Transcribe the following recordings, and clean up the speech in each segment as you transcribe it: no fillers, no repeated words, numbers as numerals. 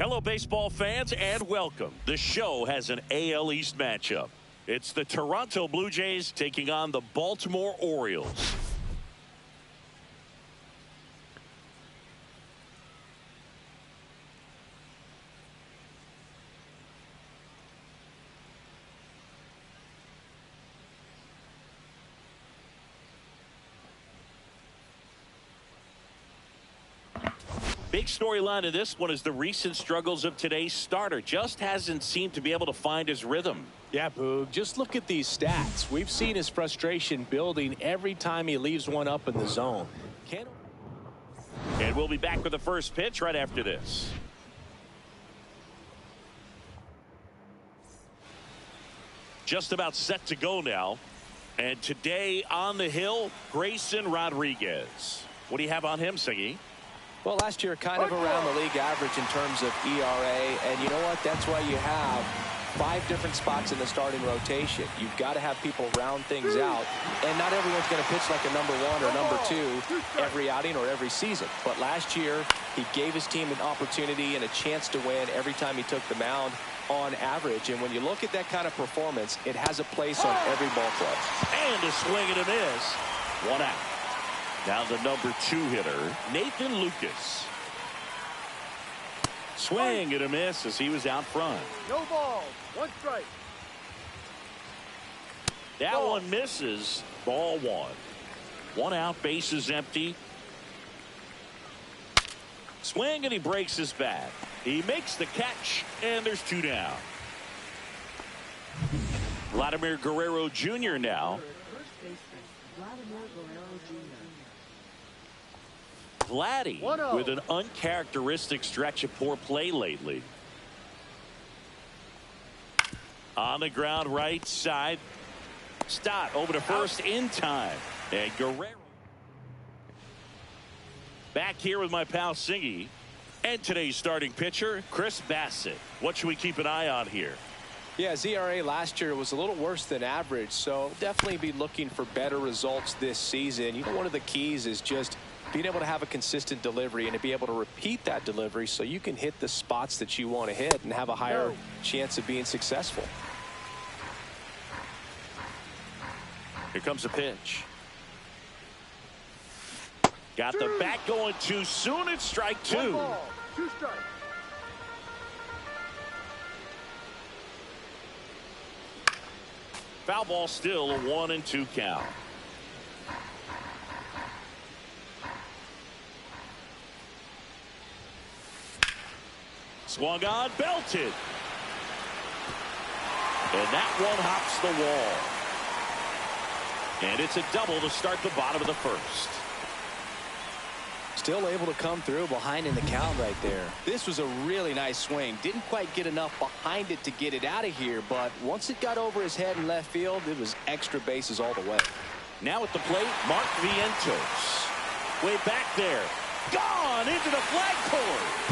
Hello, baseball fans, and welcome. The show has an AL East matchup. It's the Toronto Blue Jays taking on the Baltimore Orioles. Big storyline in this one is the recent struggles of today's starter. Just hasn't seemed to be able to find his rhythm. Yeah, Boog, just look at these stats. We've seen his frustration building every time he leaves one up in the zone. And we'll be back with the first pitch right after this. Just about set to go now. And today on the hill, Grayson Rodriguez. What do you have on him, Siggy? Well, last year kind of around the league average in terms of ERA, and you know what? That's why you have 5 different spots in the starting rotation. You've got to have people round things out, and not everyone's going to pitch like a number 1 or number 2 every outing or every season. But last year, he gave his team an opportunity and a chance to win every time he took the mound on average. And when you look at that kind of performance, it has a place on every ball club. And a swing and a miss. 1 out. Now the number 2 hitter, Nathan Lucas. Swing and a miss as he was out front. No ball, 1 strike. That one misses. Ball 1. 1 out, bases empty. Swing and he breaks his bat. He makes the catch and there's 2 down. Vladimir Guerrero Jr. now. Vladdy with an uncharacteristic stretch of poor play lately. On the ground right side. Stott over to first in time. And Guerrero. Back here with my pal Siggy. And today's starting pitcher, Chris Bassett. What should we keep an eye on here? Yeah, his ERA last year was a little worse than average, so definitely be looking for better results this season. You know, one of the keys is just being able to have a consistent delivery and to be able to repeat that delivery so you can hit the spots that you want to hit and have a higher chance of being successful. Here comes a pitch. Got the bat going too soon. It's strike 2. 1 ball, 2 strikes. Foul ball, still a 1-2 count. Swung on, belted. And that one hops the wall. And it's a double to start the bottom of the first. Still able to come through behind in the count right there. This was a really nice swing. Didn't quite get enough behind it to get it out of here, but once it got over his head in left field, it was extra bases all the way. Now at the plate, Mark Vientos. Way back there. Gone into the flagpole.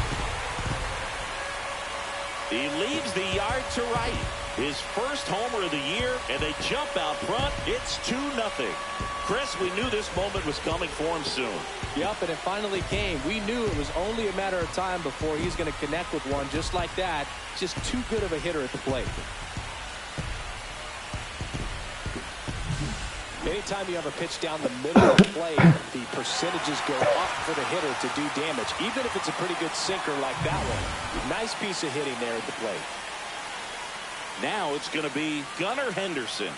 He leaves the yard to right. His first homer of the year, and they jump out front. It's 2-0. Chris, we knew this moment was coming for him soon. Yep, and it finally came. We knew it was only a matter of time before he's going to connect with one just like that. Just too good of a hitter at the plate. Anytime you have a pitch down the middle of the plate, the percentages go up for the hitter to do damage, even if it's a pretty good sinker like that one. Nice piece of hitting there at the plate. Now it's going to be Gunnar Henderson.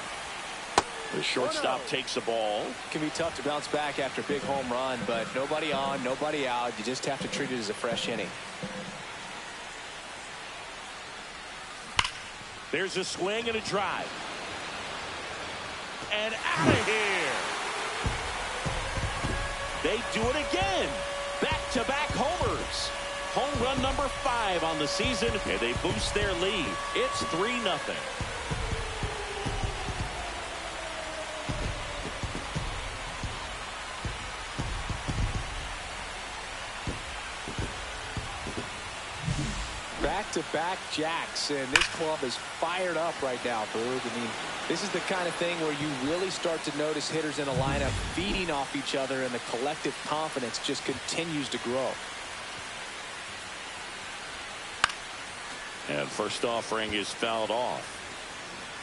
The shortstop takes the ball. It can be tough to bounce back after a big home run, but nobody on, nobody out. You just have to treat it as a fresh inning. There's a swing and a drive. And out of here. They do it again. Back-to-back homers. Home run number 5 on the season, and they boost their lead. It's 3-0. Back-to-back jacks, and this club is fired up right now, Boog. I mean, this is the kind of thing where you really start to notice hitters in a lineup feeding off each other, and the collective confidence just continues to grow. And first offering is fouled off.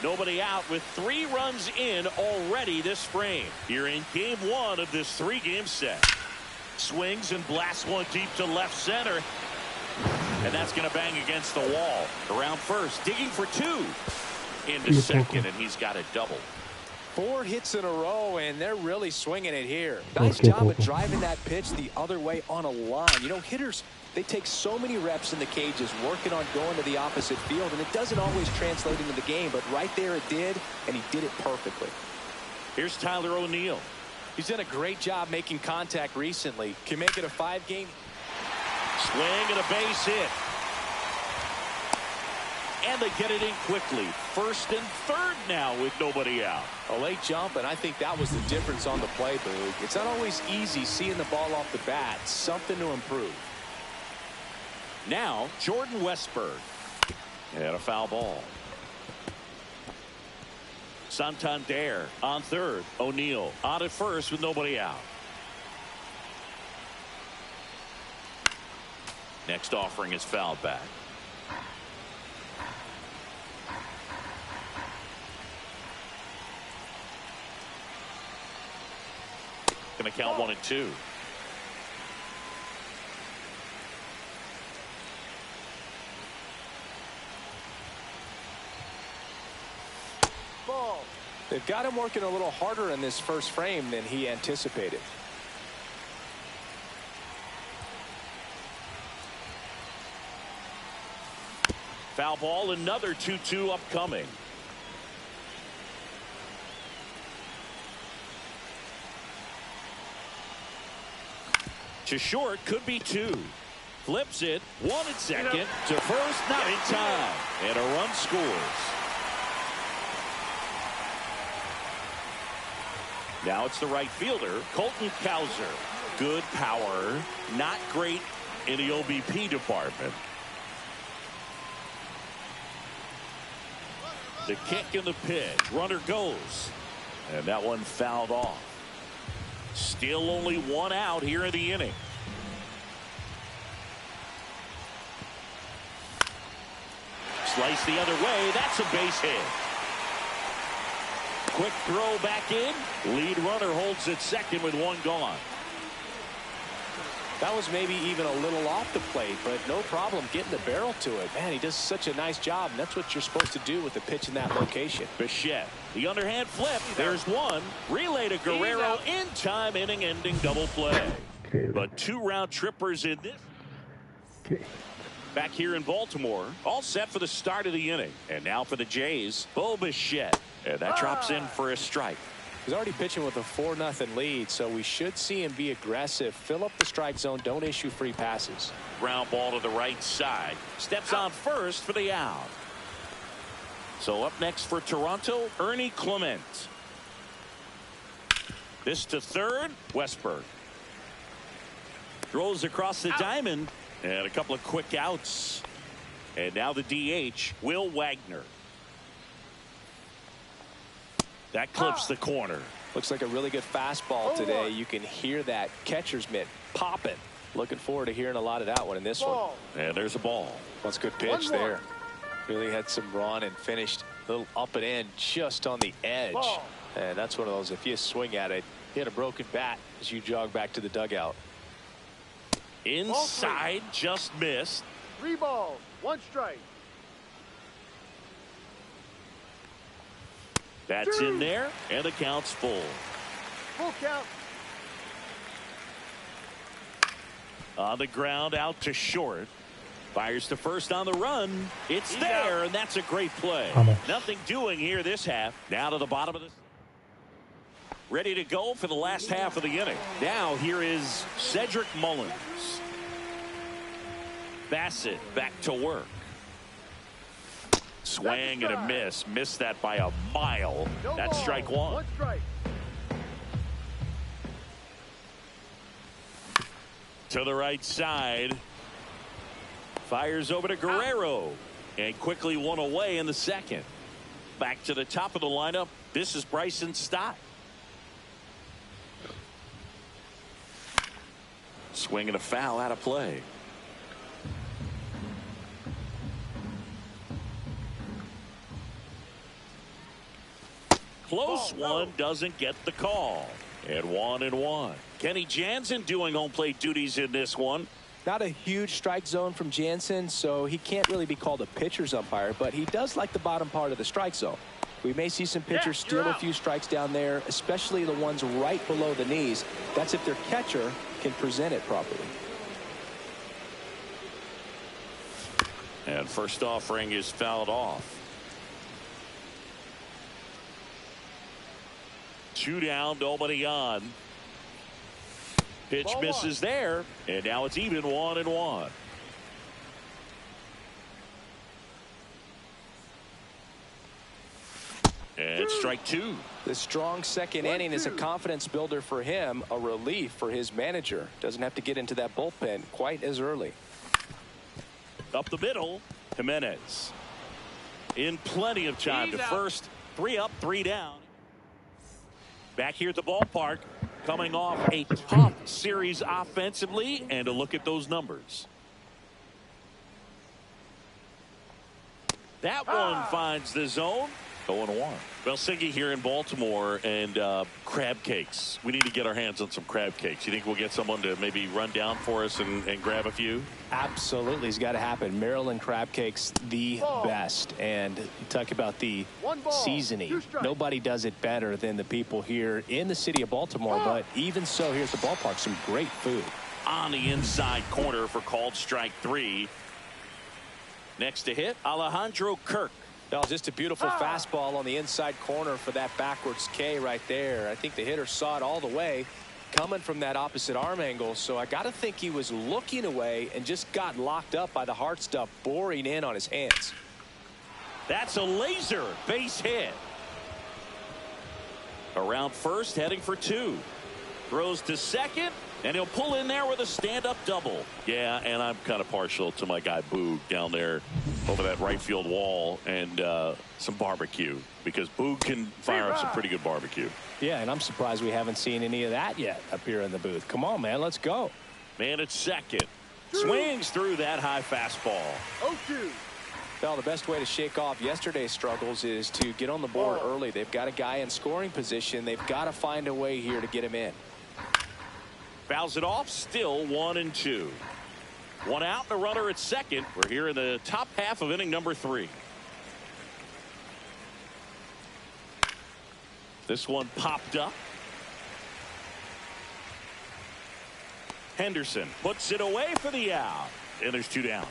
Nobody out with 3 runs in already this frame. Here in game 1 of this 3-game set. Swings and blasts one deep to left center. And that's going to bang against the wall. Around first, digging for 2. Into second, and he's got a double. 4 hits in a row, and they're really swinging it here. Nice job of driving that pitch the other way on a line. You know, hitters, they take so many reps in the cages working on going to the opposite field, and it doesn't always translate into the game, but right there it did, and he did it perfectly. Here's Tyler O'Neill. He's done a great job making contact recently. Can make it a 5-game. Swing and a base hit. And they get it in quickly. First and third now with nobody out. A late jump, and I think that was the difference on the play, Boog. It's not always easy seeing the ball off the bat. Something to improve. Now, Jordan Westberg. And a foul ball. Santander on third. O'Neill on at first with nobody out. Next offering is fouled back. Going to count 1 and 2. Ball. They've got him working a little harder in this first frame than he anticipated. Foul ball, another 2-2 upcoming. To short, could be 2. Flips it, 1 at second, to first, not in time. And a run scores. Now it's the right fielder, Colton Cowser. Good power, not great in the OBP department. The kick and the pitch. Runner goes. And that one fouled off. Still only 1 out here in the inning. Slice the other way. That's a base hit. Quick throw back in. Lead runner holds at second with 1 gone. That was maybe even a little off the plate, but no problem getting the barrel to it. Man, he does such a nice job, and that's what you're supposed to do with the pitch in that location. Bichette, the underhand flip. There's 1. Relay to Guerrero in time, inning-ending double play. But 2 round trippers in this. Back here in Baltimore, all set for the start of the inning. And now for the Jays, Bo Bichette. And that drops in for a strike. He's already pitching with a 4-0 lead, so we should see him be aggressive, fill up the strike zone, don't issue free passes. Ground ball to the right side. Steps on first for the out. So up next for Toronto, Ernie Clement. This to third, Westberg. Throws across the diamond, and a couple of quick outs. And now the DH, Will Wagner. That clips the corner. Looks like a really good fastball today. You can hear that catcher's mitt popping. Looking forward to hearing a lot of that one in this one. And there's a ball. That's a good pitch there. Really had some run and finished a little up and in just on the edge. And that's one of those, if you swing at it, hit a broken bat as you jog back to the dugout. Inside, just missed. 3 balls, 1 strike. That's in there, and the count's full. Full count. On the ground, out to short. Fires to first on the run. It's there, and that's a great play. Nothing doing here this half. Now to the bottom of this. Ready to go for the last half of the inning. Now here is Cedric Mullins. Bassett back to work. Swing and a miss. Missed that by a mile. That's strike 1. 1 strike. To the right side. Fires over to Guerrero. And quickly 1 away in the second. Back to the top of the lineup. This is Bryson Stott. Swing and a foul out of play. Close one doesn't get the call. And 1-1. Kenny Jansen doing home plate duties in this one. Not a huge strike zone from Jansen, so he can't really be called a pitcher's umpire, but he does like the bottom part of the strike zone. We may see some pitchers steal a few strikes down there, especially the ones right below the knees. That's if their catcher can present it properly. And first offering is fouled off. 2 down, nobody on. Pitch misses there, and now it's even 1-1. And strike 2. The strong second inning is a confidence builder for him, a relief for his manager. Doesn't have to get into that bullpen quite as early. Up the middle, Jimenez. In plenty of time to first. 3 up, 3 down. Back here at the ballpark, coming off a tough series offensively, and a look at those numbers. That one finds the zone. 0-1. Well, Siggy here in Baltimore, and crab cakes. We need to get our hands on some crab cakes. You think we'll get someone to maybe run down for us and grab a few? Absolutely, it's got to happen. Maryland crab cakes, the best. And you talk about the seasoning. Nobody does it better than the people here in the city of Baltimore. But even so, here's the ballpark. Some great food. On the inside corner for called strike 3. Next to hit, Alejandro Kirk. No, just a beautiful fastball on the inside corner for that backwards K right there. I think the hitter saw it all the way coming from that opposite arm angle. So I got to think he was looking away and just got locked up by the hard stuff boring in on his hands. That's a laser base hit. Around first, heading for 2. Throws to second, and he'll pull in there with a stand-up double. Yeah, and I'm kind of partial to my guy Boog down there over that right field wall, and some barbecue, because Boog can fire up some pretty good barbecue. Yeah, and I'm surprised we haven't seen any of that yet up here in the booth. Come on, man, let's go. Man at second. Swings through that high fastball. 0-2. Well, the best way to shake off yesterday's struggles is to get on the board early. They've got a guy in scoring position. They've got to find a way here to get him in. Fouls it off, still 1-2. 1 out and a runner at second. We're here in the top half of inning number 3. This one popped up. Henderson puts it away for the out. And there's 2 down.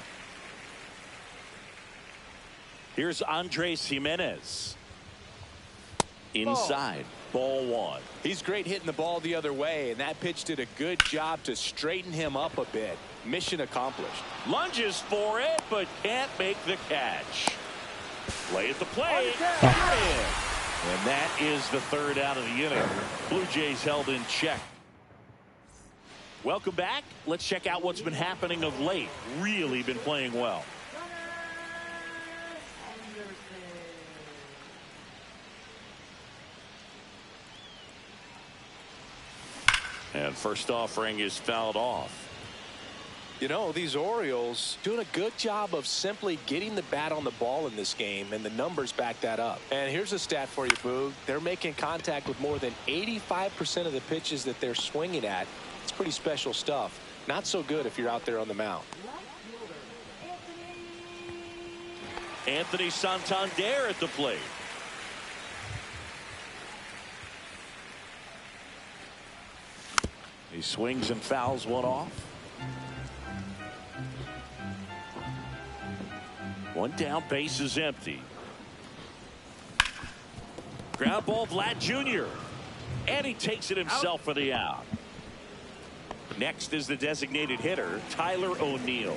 Here's Andres Jimenez. Inside. Ball 1. He's great hitting the ball the other way, and that pitch did a good job to straighten him up a bit. Mission accomplished. Lunges for it, but can't make the catch. Play at the plate. And that is the 3rd out of the inning. Blue Jays held in check. Welcome back. Let's check out what's been happening of late. Really been playing well. And first offering is fouled off. You know, these Orioles doing a good job of simply getting the bat on the ball in this game, and the numbers back that up. And here's a stat for you, Boog. They're making contact with more than 85% of the pitches that they're swinging at. It's pretty special stuff. Not so good if you're out there on the mound. Anthony Santander at the plate. He swings and fouls one off. 1 down, base is empty. Ground ball, Vlad Jr. And he takes it himself for the out. Next is the designated hitter, Tyler O'Neill.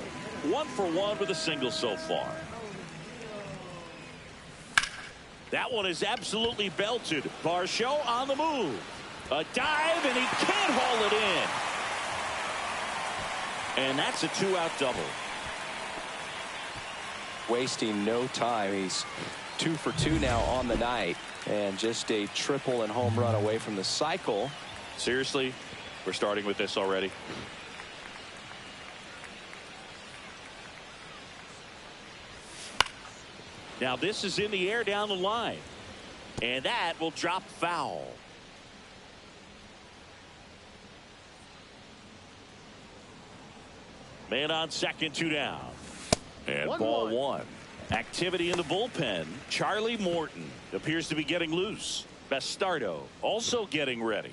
1 for 1 with a single so far. That one is absolutely belted. Varsho on the move. A dive, and he can't haul it in. And that's a 2-out double. Wasting no time. He's 2 for 2 now on the night, and just a triple and home run away from the cycle. Seriously, we're starting with this already. Now this is in the air down the line. And that will drop foul. Man on second, 2 down. And ball 1. Activity in the bullpen. Charlie Morton appears to be getting loose. Bastardo also getting ready.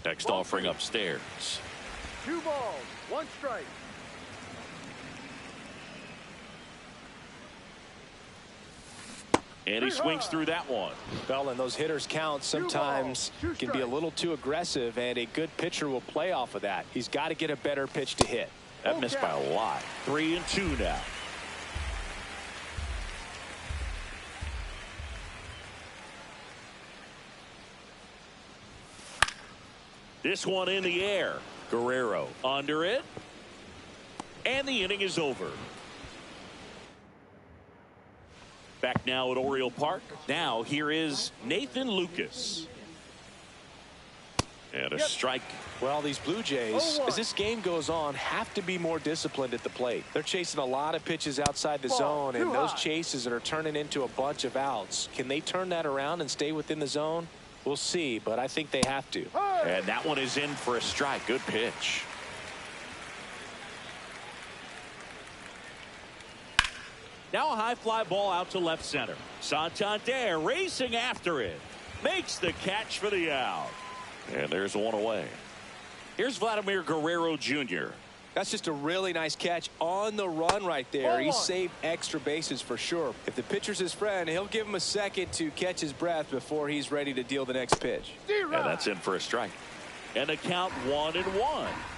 Next offering upstairs. 2 balls, 1 strike. And he swings through that one. Well, and those hitters count sometimes can be a little too aggressive, and a good pitcher will play off of that. He's got to get a better pitch to hit. That missed by a lot. 3-2 now. This one in the air. Guerrero under it. And the inning is over. Back now at Oriole Park. Now here is Nathan Lucas. And a strike. Well, these Blue Jays, as this game goes on, have to be more disciplined at the plate. They're chasing a lot of pitches outside the zone, and those chases are turning into a bunch of outs. Can they turn that around and stay within the zone? We'll see, but I think they have to. And that one is in for a strike. Good pitch. Now a high fly ball out to left center. Santander racing after it. Makes the catch for the out. And there's one away. Here's Vladimir Guerrero Jr. That's just a really nice catch on the run right there. He saved extra bases for sure. If the pitcher's his friend, he'll give him a second to catch his breath before he's ready to deal the next pitch. And that's in for a strike. And the count 1-1.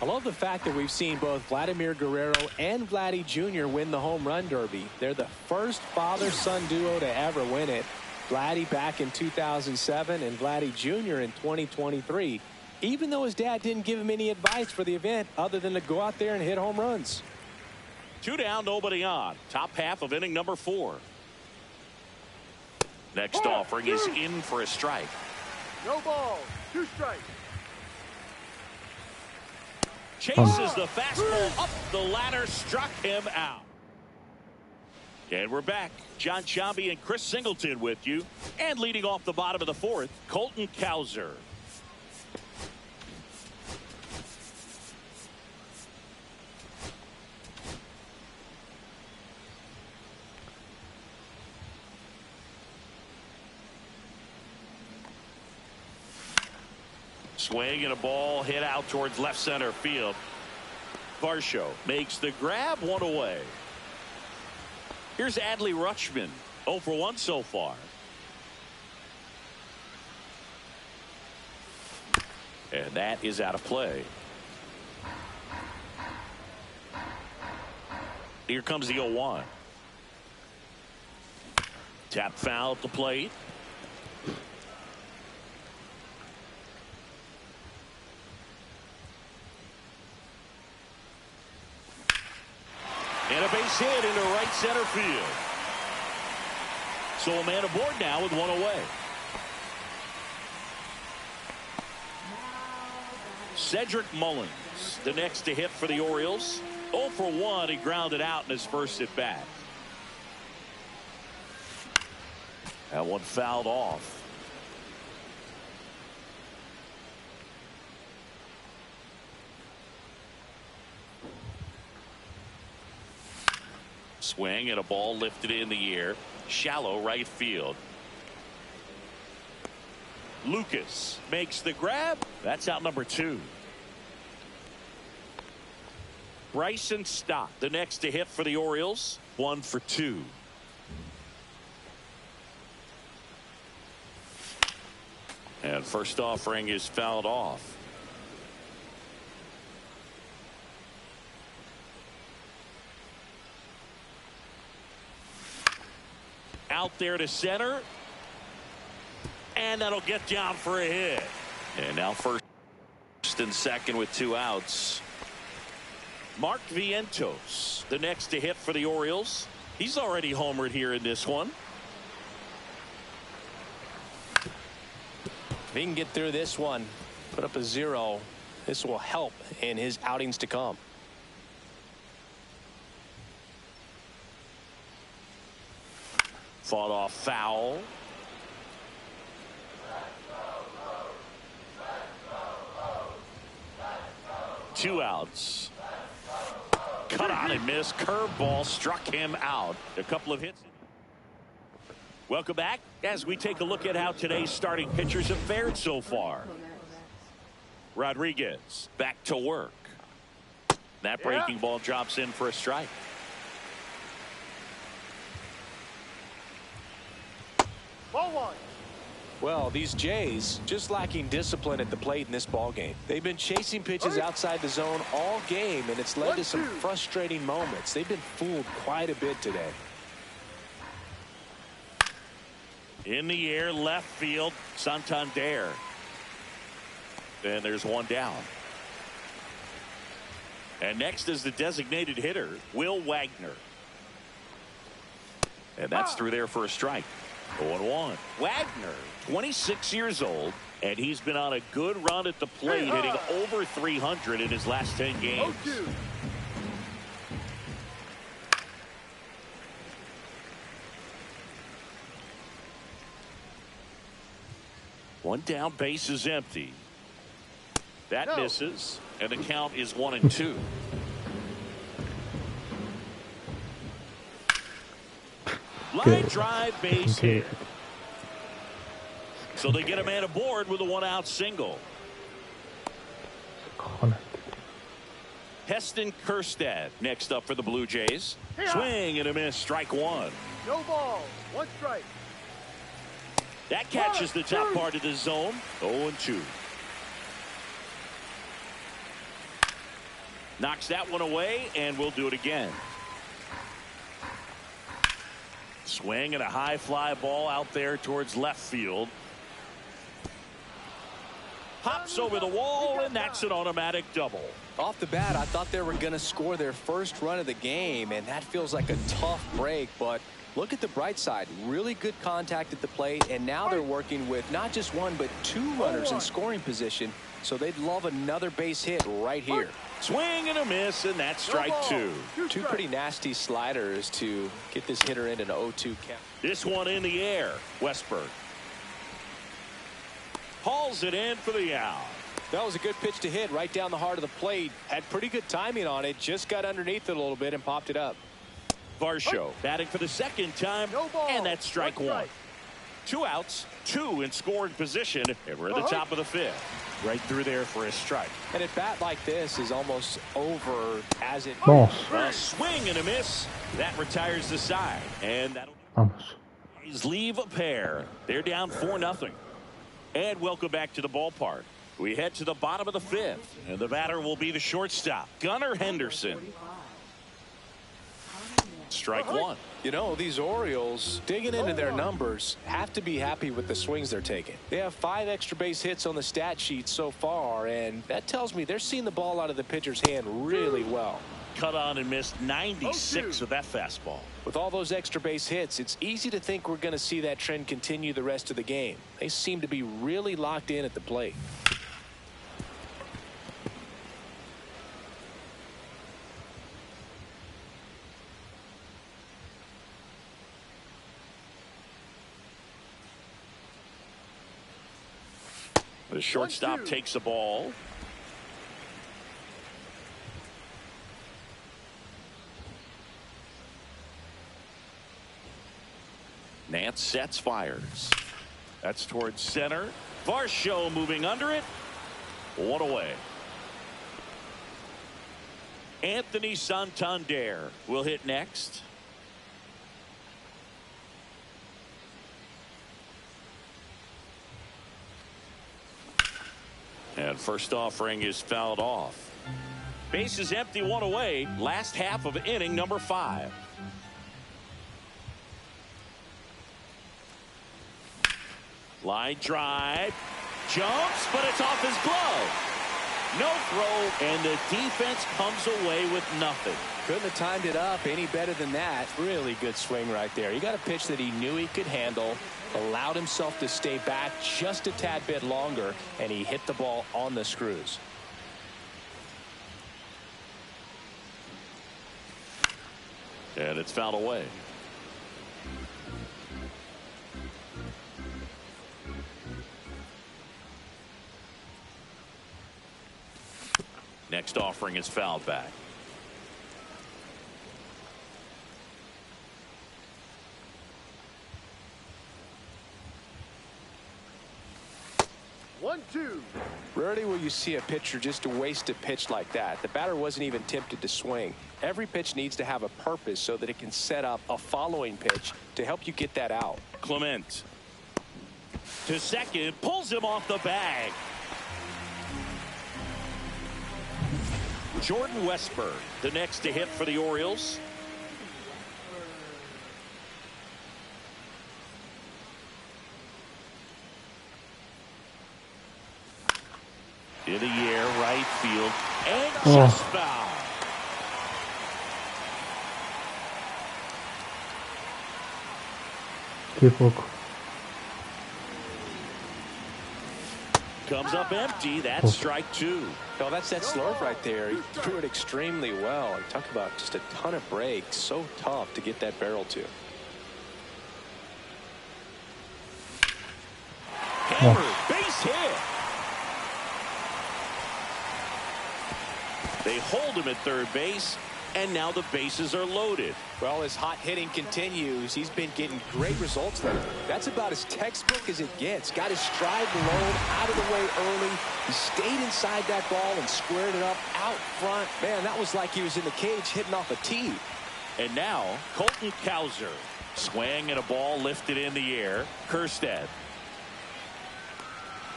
I love the fact that we've seen both Vladimir Guerrero and Vladdy Jr. win the home run derby. They're the first father-son duo to ever win it. Vladdy back in 2007 and Vladdy Jr. in 2023. Even though his dad didn't give him any advice for the event other than to go out there and hit home runs. 2 down, nobody on. Top half of inning number 4. Next offering is in for a strike. No ball, 2 strikes. Chases the fastball up the ladder, struck him out. And we're back. John Sciambi and Chris Singleton with you. And leading off the bottom of the 4th, Colton Cowser. Swing and a ball hit out towards left center field. Varsho makes the grab, 1 away. Here's Adley Rutschman, 0 for 1 so far. And that is out of play. Here comes the 0-1. Tap foul at the plate. And a base hit into right center field. So a man aboard now with 1 away. Cedric Mullins, the next to hit for the Orioles. 0 for 1, he grounded out in his first at bat. That one fouled off. Swing and a ball lifted in the air. Shallow right field. Lucas makes the grab. That's out number 2. Bryson Stott, the next to hit for the Orioles. 1 for 2. And first offering is fouled off. Out there to center. And that'll get down for a hit. And now first and second with 2 outs. Mark Vientos, the next to hit for the Orioles. He's already homered here in this one. If he can get through this one, put up a 0, this will help in his outings to come. fought off foul. Two outs. Cut on and miss. Curveball struck him out. A couple of hits. Welcome back as we take a look at how today's starting pitchers have fared so far. Rodriguez back to work. That breaking ball drops in for a strike. Ball one. Well, these Jays just lacking discipline at the plate in this ball game. They've been chasing pitches outside the zone all game, and it's led to some frustrating moments. They've been fooled quite a bit today. In the air, left field, Santander. And there's one down. And next is the designated hitter, Will Wagner. And that's through there for a strike. 0-1. Wagner, 26 years old, and he's been on a good run at the plate, hitting over 300 in his last 10 games. 0-2. One down, base is empty. That misses, and the count is 1-2. Line drive, base hit. So they get a man aboard with a one-out single. Heston Kjerstad next up for the Blue Jays. Swing and a miss, strike one. No ball, one strike. That catches the top part of the zone. 0-2. Knocks that one away, and we'll do it again. Swing and a high fly ball out there towards left field. Hops over the wall, and that's an automatic double. Off the bat, I thought they were going to score their first run of the game, and that feels like a tough break. But look at the bright side. Really good contact at the plate, and now they're working with not just one, but two runners in scoring position. So they'd love another base hit right here. Swing and a miss, and that's strike two. Two pretty nasty sliders to get this hitter into an 0-2 count. This one in the air. Westberg hauls it in for the out. That was a good pitch to hit right down the heart of the plate. Had pretty good timing on it. Just got underneath it a little bit and popped it up. Varsho batting for the second time, and that's strike one. Two outs, two in scoring position, and we're at the top of the fifth. Right through there for a strike. And a bat like this is almost over as it. A swing and a miss. That retires the side. And that'll leave a pair. They're down 4-0. And welcome back to the ballpark. We head to the bottom of the fifth, and the batter will be the shortstop, Gunnar Henderson. Strike one. You know, these Orioles, digging into their numbers, have to be happy with the swings they're taking. They have 5 extra base hits on the stat sheet so far, and that tells me they're seeing the ball out of the pitcher's hand really well. Cut on and missed 96 with that fastball. With all those extra base hits, it's easy to think we're going to see that trend continue the rest of the game. They seem to be really locked in at the plate. The shortstop takes the ball. Nance sets, fires. That's towards center. Varsho moving under it. One away. Anthony Santander will hit next. And first offering is fouled off. Base is empty, one away. Last half of inning number 5. Line drive. Jumps, but it's off his glove. No throw, and the defense comes away with nothing. Couldn't have timed it up any better than that. Really good swing right there. He got a pitch that he knew he could handle, allowed himself to stay back just a tad bit longer, and he hit the ball on the screws. And it's fouled away. Next offering is fouled back. One, two. Rarely will you see a pitcher just to waste a pitch like that. The batter wasn't even tempted to swing. Every pitch needs to have a purpose so that it can set up a following pitch to help you get that out. Clement to second, pulls him off the bag. Jordan Westburg, the next to hit for the Orioles. In the air, right field, and just foul. Comes up empty. That's strike two. No, that's that slurve right there. He threw it extremely well. And talk about just a ton of breaks. So tough to get that barrel to. Hammer, base hit. They hold him at third base, and now the bases are loaded. Well, as hot hitting continues, he's been getting great results lately. That's about as textbook as it gets. Got his stride low, out of the way early. He stayed inside that ball and squared it up out front. Man, that was like he was in the cage hitting off a tee. And now, Colton Cowser. Swing and a ball lifted in the air. Kerstead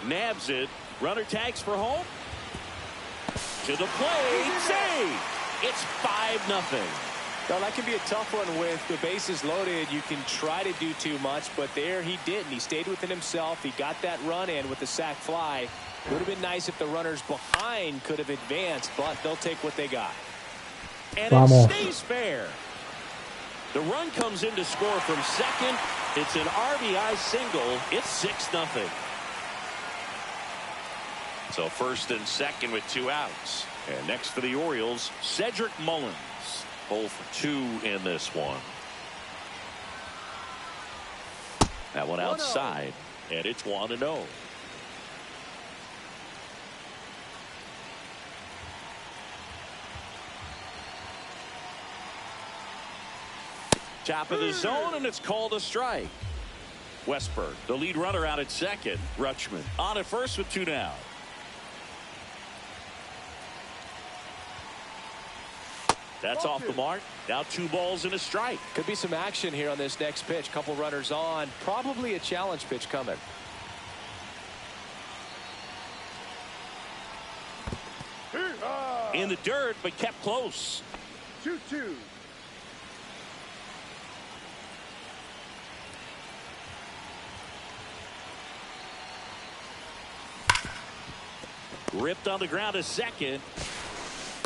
nabs it. Runner tags for home. To the plate. Save. It's 5-0. Now, that can be a tough one with the bases loaded. You can try to do too much, but there he didn't. He stayed within himself. He got that run in with the sac fly. Would have been nice if the runners behind could have advanced, but they'll take what they got. And it stays fair. The run comes in to score from second. It's an RBI single. It's 6-0. So first and second with 2 outs. And next for the Orioles, Cedric Mullins. 0 for 2 in this one. That one outside, and it's 1-0. Top of the zone, and it's called a strike. Westburg, the lead runner, out at second. Rutschman on at first with 2 down. That's off the mark. Now 2 balls and a strike. Could be some action here on this next pitch. Couple runners on. Probably a challenge pitch coming. In the dirt, but kept close. 2-2. Ripped on the ground to second.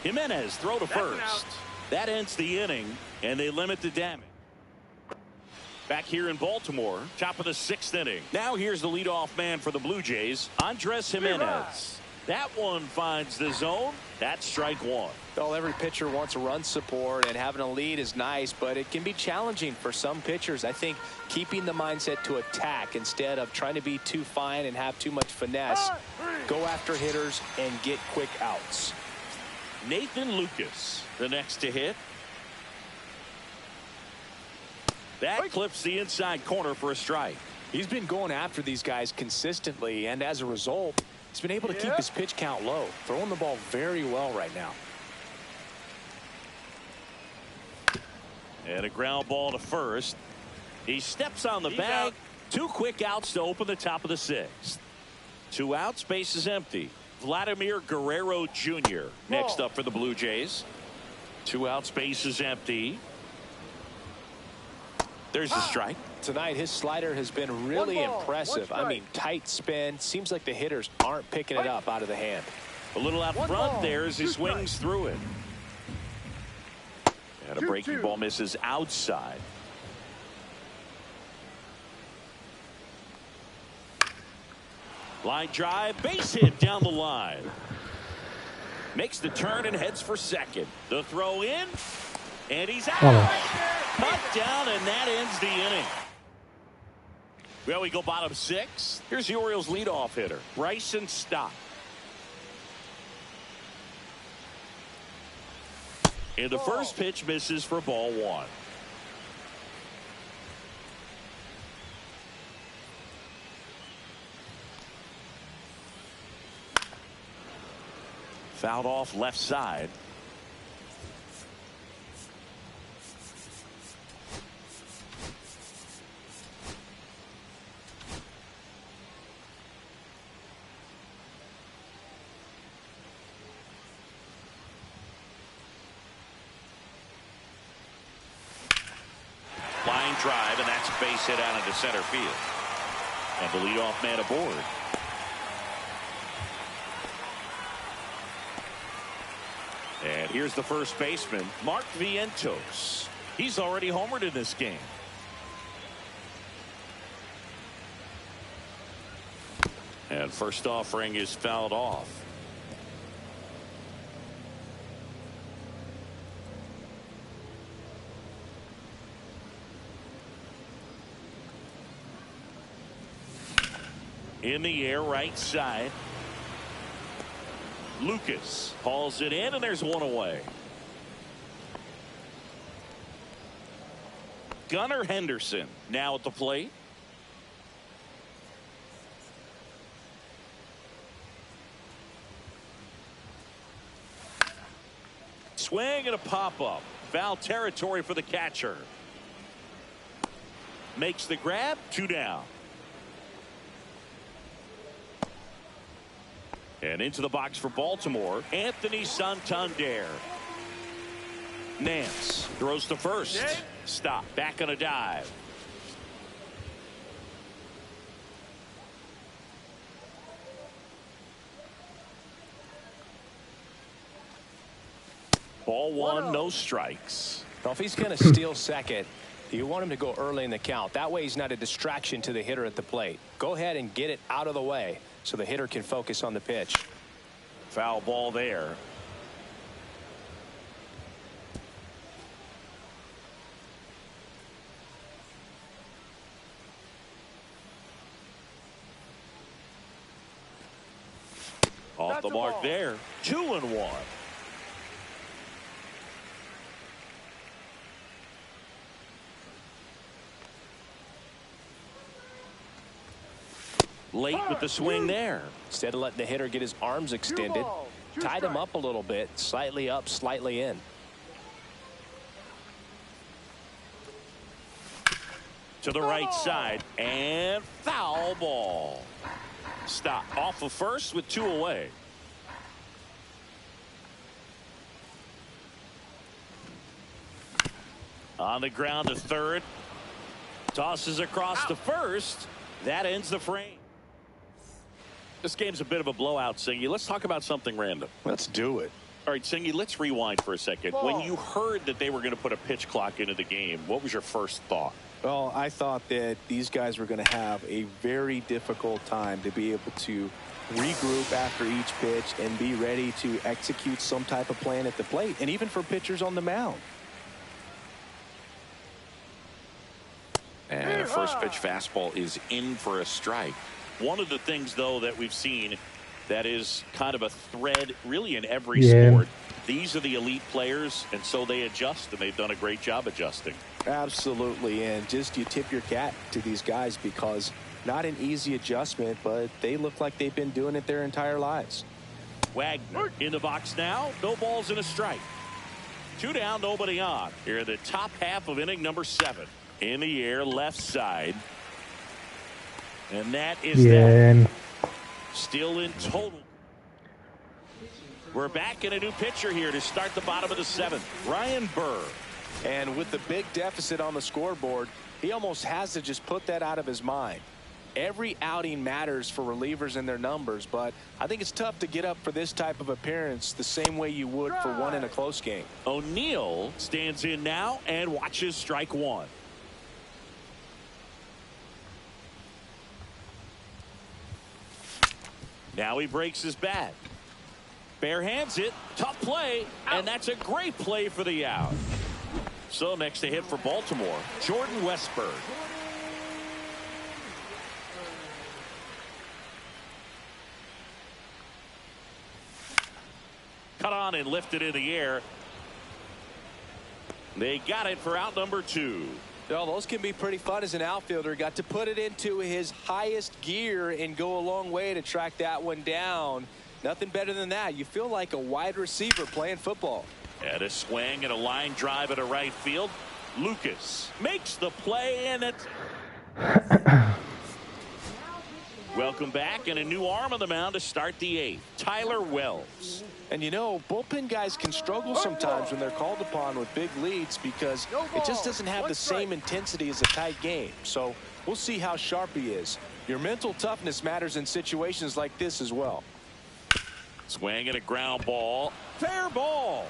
Jimenez throw to first. That ends the inning, and they limit the damage. Back here in Baltimore, top of the 6th inning. Now here's the leadoff man for the Blue Jays, Andres Jimenez. That one finds the zone. That's strike 1. Well, every pitcher wants run support, and having a lead is nice, but it can be challenging for some pitchers. I think keeping the mindset to attack instead of trying to be too fine and have too much finesse. Go after hitters and get quick outs. Nathan Lucas, the next to hit. That clips the inside corner for a strike. He's been going after these guys consistently, and as a result, he's been able to keep his pitch count low. Throwing the ball very well right now. And a ground ball to first. He steps on the bag. 2 quick outs to open the top of the 6th. 2 outs, base is empty. Vladimir Guerrero Jr. next up for the Blue Jays. 2 outs, base is empty. There's the strike. Tonight, his slider has been really impressive. I mean, tight spin. Seems like the hitters aren't picking it up out of the hand. A little out front there as he swings through it. And a breaking ball misses outside. Line drive, base hit down the line. Makes the turn and heads for second. The throw in, and he's out. Cut down, and that ends the inning. Well, we go bottom 6. Here's the Orioles leadoff hitter, Bryson Stott. And the first pitch misses for ball one. Fouled off left side. Line drive, and that's a base hit out into center field. And the leadoff man aboard. And here's the first baseman, Mark Vientos. He's already homered in this game. And first offering is fouled off. In the air, right side. Lucas hauls it in, and there's one away. Gunnar Henderson now at the plate. Swing and a pop-up. Foul territory for the catcher. Makes the grab. 2 down. And into the box for Baltimore, Anthony Santander. Nance throws to first. Stop. Back on a dive. Ball one, no strikes. Well, if he's going to steal second, you want him to go early in the count. That way he's not a distraction to the hitter at the plate. Go ahead and get it out of the way so the hitter can focus on the pitch. Foul ball there. Off the mark there. 2-1. Late with the swing there. Instead of letting the hitter get his arms extended, tied him up a little bit, slightly up, slightly in. To the right side, and foul ball. Stop. Off of first with 2 away. On the ground to third. Tosses across to first. That ends the frame. This game's a bit of a blowout, Singy. Let's talk about something random. Let's do it. All right, Singy, let's rewind for a second. When you heard that they were going to put a pitch clock into the game, what was your first thought? Well, I thought that these guys were going to have a very difficult time to be able to regroup after each pitch and be ready to execute some type of plan at the plate, and even for pitchers on the mound. And a first pitch fastball is in for a strike. One of the things, though, that we've seen that is kind of a thread really in every sport. These are the elite players, and so they adjust, and they've done a great job adjusting. Absolutely, and just you tip your cap to these guys because not an easy adjustment, but they look like they've been doing it their entire lives. Wagner in the box now. No balls and a strike. 2 down, nobody on. Here in the top half of inning number 7. In the air, left side. And that is that. Still in total. We're back in a new pitcher here to start the bottom of the 7th. Ryan Burr. And with the big deficit on the scoreboard, he almost has to just put that out of his mind. Every outing matters for relievers and their numbers, but I think it's tough to get up for this type of appearance the same way you would for one in a close game. O'Neill stands in now and watches strike 1. Now he breaks his bat. Bare hands it. Tough play. And that's a great play for the out. So next to hit for Baltimore, Jordan Westburg. Cut on and lifted in the air. They got it for out number 2. Well, those can be pretty fun as an outfielder. Got to put it into his highest gear and go a long way to track that one down. Nothing better than that. You feel like a wide receiver playing football. And a swing and a line drive at a right field. Lucas makes the play, and it's welcome back, and a new arm on the mound to start the 8th. Tyler Wells. And you know, bullpen guys can struggle sometimes when they're called upon with big leads because it just doesn't have the same intensity as a tight game. So we'll see how sharp he is. Your mental toughness matters in situations like this as well. Swing and a ground ball. Fair ball.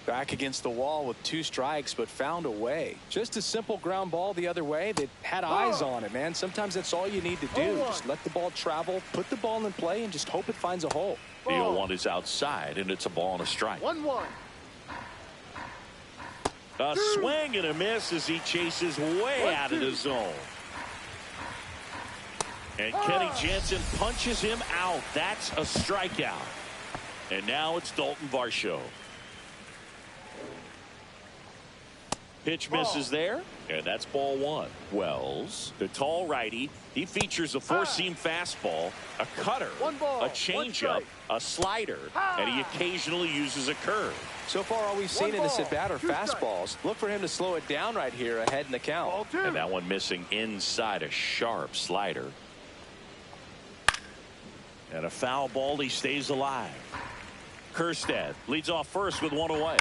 Back against the wall with 2 strikes, but found a way. Just a simple ground ball the other way that had eyes on it, man. Sometimes that's all you need to do. Just let the ball travel, put the ball in play, and just hope it finds a hole. The 0-1 is outside, and it's a ball and a strike. 1-1. A swing and a miss as he chases way out of the zone. And Kenny Jansen punches him out. That's a strikeout. And now it's Dalton Varsho. Pitch misses there, and that's ball 1. Wells, the tall righty, he features a 4-seam fastball, a cutter, a changeup, a slider, and he occasionally uses a curve. So far, all we've seen in this at-bat are fastballs. Look for him to slow it down right here ahead in the count. And that one missing inside a sharp slider. And a foul ball, he stays alive. Kjerstad leads off first with 1 away.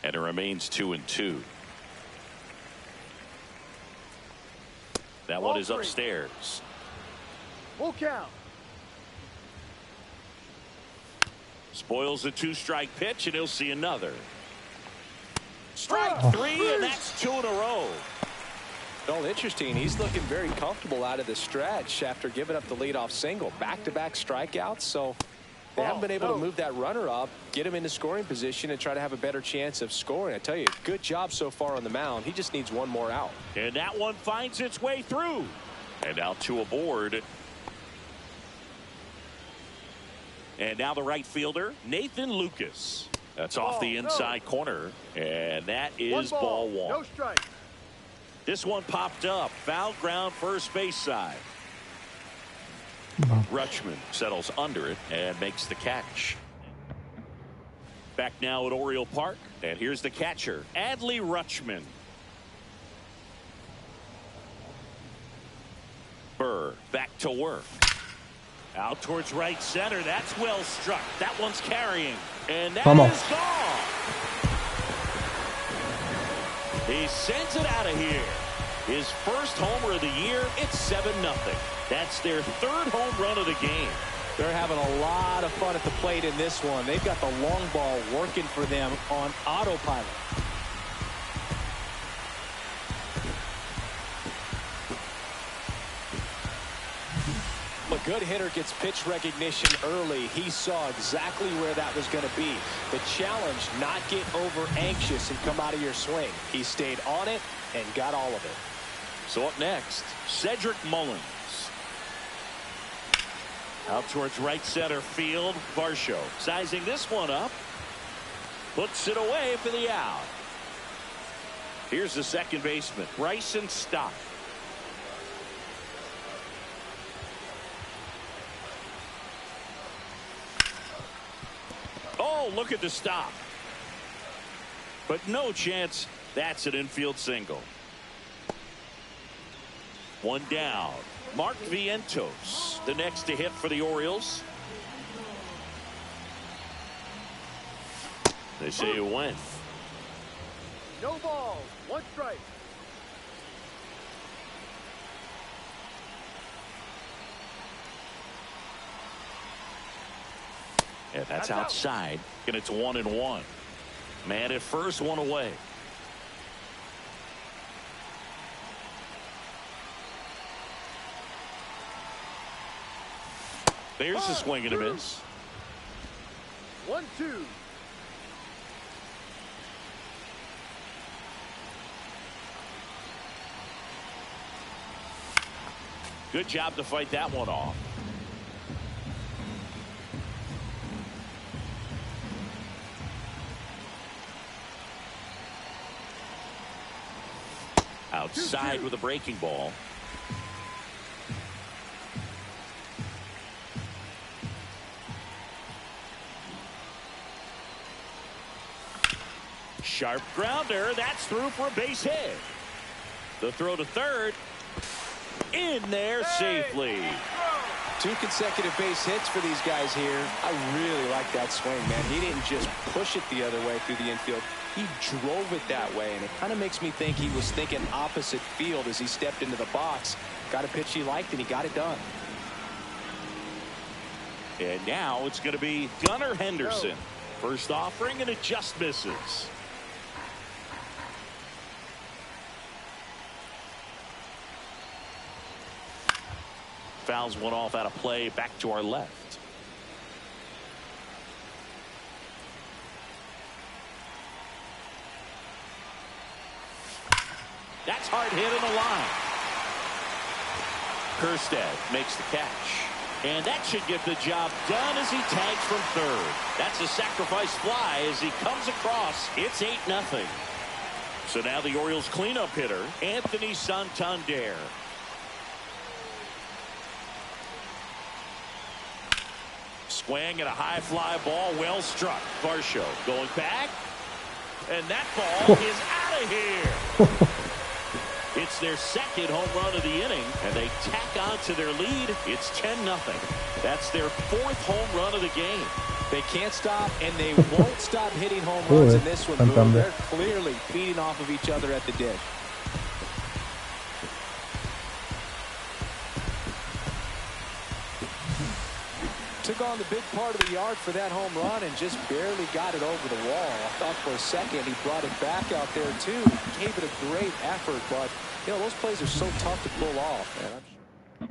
And it remains 2-2. That one is upstairs. Full count. Spoils the 2-strike pitch, and he'll see another. Strike 3, and that's 2 in a row. Well, interesting. He's looking very comfortable out of the stretch after giving up the leadoff single. Back-to-back strikeouts, so they haven't been able to move that runner up, get him into scoring position, and try to have a better chance of scoring. I tell you, good job so far on the mound. He just needs one more out. And that one finds its way through. And now 2 aboard. And now the right fielder, Nathan Lucas. That's off the inside corner. And that is ball 1. No strike. This one popped up. Foul ground first base side. Rutschman settles under it and makes the catch. Back now at Oriole Park, and here's the catcher, Adley Rutschman. Burr back to work. Out towards right center. That's well struck. That one's carrying, and that is gone. He sends it out of here. His first homer of the year. It's 7-0. That's their 3rd home run of the game. They're having a lot of fun at the plate in this one. They've got the long ball working for them on autopilot. A good hitter gets pitch recognition early. He saw exactly where that was going to be. The challenge, not get over anxious and come out of your swing. He stayed on it and got all of it. So up next, Cedric Mullins. Out towards right center field. Varsho sizing this one up. Puts it away for the out. Here's the second baseman, Bryson Stott. Oh, look at the stop. But no chance. That's an infield single. One down. Mark Vientos, the next to hit for the Orioles. They say it went. No balls. 1 strike. And that's outside. And it's 1-1. Man at first, 1 away. There's a swing and a miss. 1-2. Good job to fight that one off. Outside with a breaking ball. Sharp grounder. That's through for a base hit. The throw to third. In there safely. 2 consecutive base hits for these guys here. I really like that swing, man. He didn't just push it the other way through the infield. He drove it that way, and it kind of makes me think he was thinking opposite field as he stepped into the box. Got a pitch he liked, and he got it done. And now it's going to be Gunnar Henderson. First offering, and it just misses. Fouls one off out of play, back to our left. That's hard hit in the line. Kerstead makes the catch. And that should get the job done as he tags from third. That's a sacrifice fly as he comes across. It's 8-0. So now the Orioles cleanup hitter, Anthony Santander. Swing and a high fly ball, well struck. Varsho going back, and that ball is out of here. It's their second home run of the inning, and they tack on to their lead. It's 10-0. That's their 4th home run of the game. They can't stop, and they won't stop hitting home runs in this one, Boone. They're clearly feeding off of each other at the dish. Took on the big part of the yard for that home run and just barely got it over the wall. I thought for a second he brought it back out there too. Gave it a great effort, but you know those plays are so tough to pull off, man.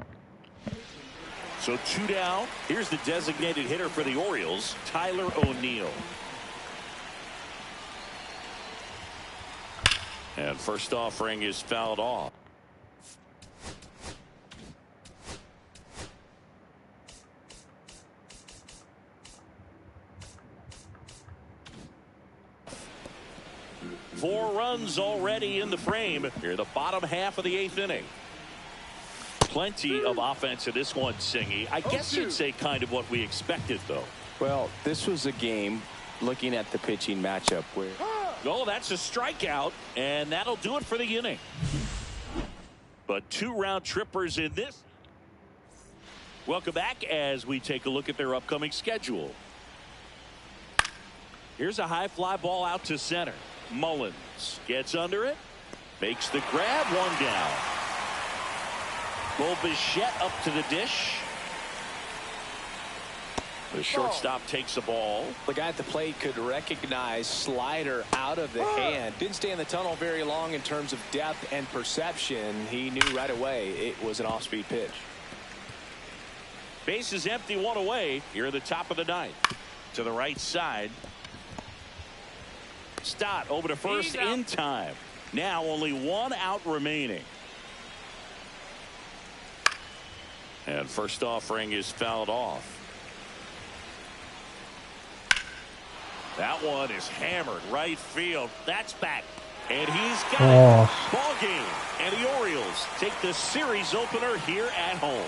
So 2 down. Here's the designated hitter for the Orioles, Tyler O'Neill. And first offering is fouled off. Four runs already in the frame. Here the bottom half of the 8th inning. Plenty of offense in this one, Singy. I guess you'd say kind of what we expected, though. Well, this was a game looking at the pitching matchup where... Oh, that's a strikeout, and that'll do it for the inning. But 2 round trippers in this. Welcome back as we take a look at their upcoming schedule. Here's a high fly ball out to center. Mullins gets under it, makes the grab, 1 down. Bo Bichette up to the dish. The shortstop takes the ball. The guy at the plate could recognize slider out of the hand. Didn't stay in the tunnel very long in terms of depth and perception. He knew right away it was an off-speed pitch. Base is empty, 1 away. Here at the top of the 9th. To the right side. Stott over to first in time. Now only 1 out remaining. And first offering is fouled off. That one is hammered right field. That's back. And he's got it. Ball game. And the Orioles take the series opener here at home.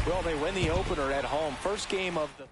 Well, they win the opener at home. First game of the...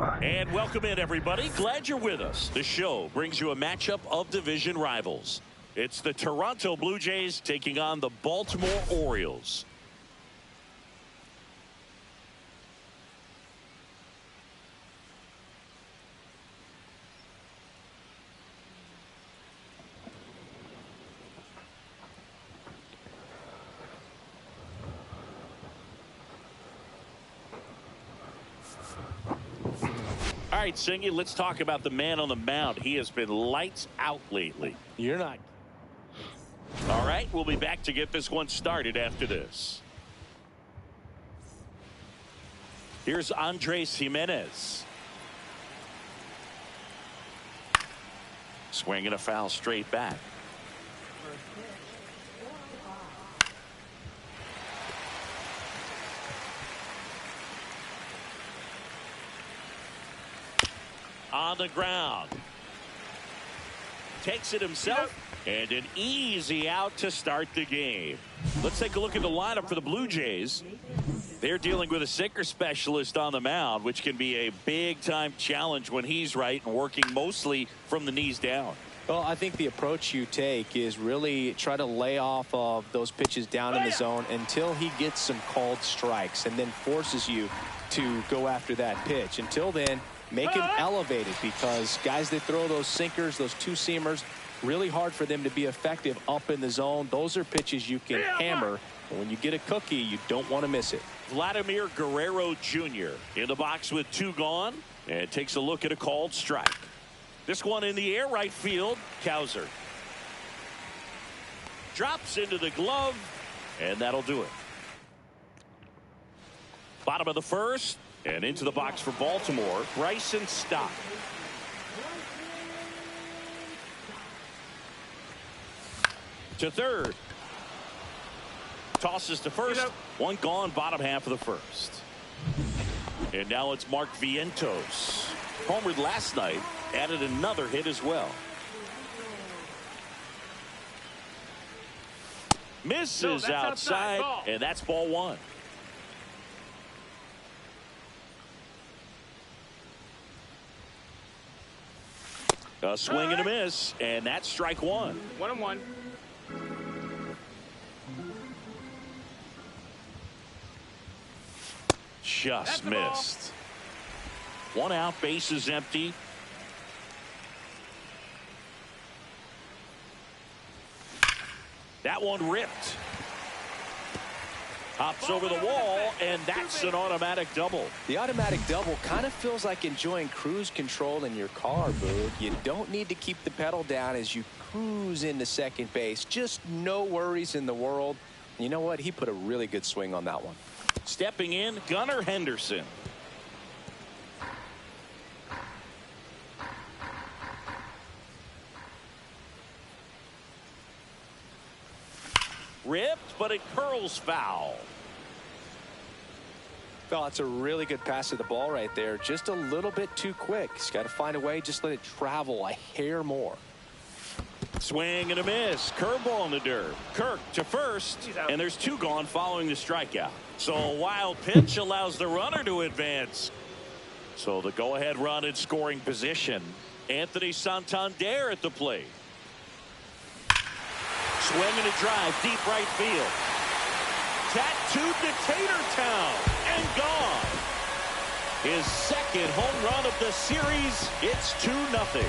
And welcome in, everybody. Glad you're with us. The show brings you a matchup of division rivals. It's the Toronto Blue Jays taking on the Baltimore Orioles. All right, Singy, let's talk about the man on the mound. He has been lights out lately. You're not. All right, we'll be back to get this one started after this. Here's Andres Jimenez. Swinging a foul straight back. On the ground. Takes it himself. And an easy out to start the game. Let's take a look at the lineup for the Blue Jays. They're dealing with a sinker specialist on the mound, which can be a big-time challenge when he's right and working mostly from the knees down. Well, I think the approach you take is really try to lay off of those pitches down in the zone until he gets some called strikes and then forces you to go after that pitch. Until then, make him elevated, because guys that throw those sinkers, those two-seamers, really hard for them to be effective up in the zone. Those are pitches you can hammer. And when you get a cookie, you don't want to miss it. Vladimir Guerrero Jr. in the box with 2 gone, and takes a look at a called strike. This one in the air, right field. Cowser drops into the glove, and that'll do it. Bottom of the first, and into the box for Baltimore, Bryson Stott. To third. Tosses to first. 1 gone, bottom half of the first. And now it's Mark Vientos. Homered last night, added another hit as well. Misses outside, and that's ball 1. A swing and a miss, and that's strike 1. 1-1. Just missed. 1 out, bases empty. That one ripped. Hops over the wall, and that's an automatic double. The automatic double kind of feels like enjoying cruise control in your car, Boog. You don't need to keep the pedal down as you cruise into second base. Just no worries in the world. You know what? He put a really good swing on that one. Stepping in, Gunnar Henderson. Ripped, but it curls foul. Well, it's a really good pass to the ball right there. Just a little bit too quick. He's got to find a way. Just let it travel a hair more. Swing and a miss. Curveball in the dirt. Kirk to first, and there's 2 gone following the strikeout. So a wild pitch allows the runner to advance. So the go-ahead run in scoring position. Anthony Santander at the plate. Swing and a drive, deep right field. Tattooed to Tatertown and gone. His second home run of the series. It's 2-0.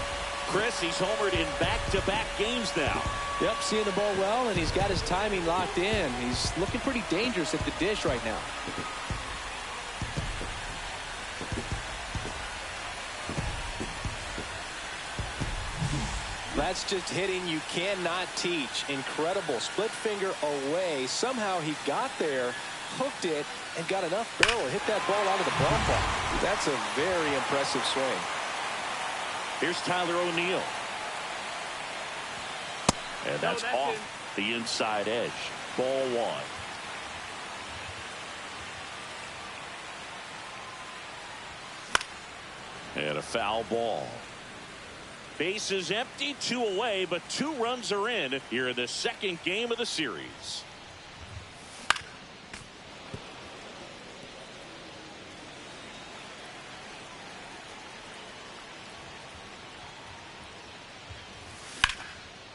Chris, he's homered in back-to-back games now. Yep, seeing the ball well, and he's got his timing locked in. He's looking pretty dangerous at the dish right now. That's just hitting you cannot teach. Incredible. Split finger away. Somehow he got there, hooked it, and got enough barrel to hit that ball out of the ballpark. That's a very impressive swing. Here's Tyler O'Neill. And that's off the inside edge. Ball 1. And a foul ball. Bases empty, 2 away, but 2 runs are in here in the second game of the series.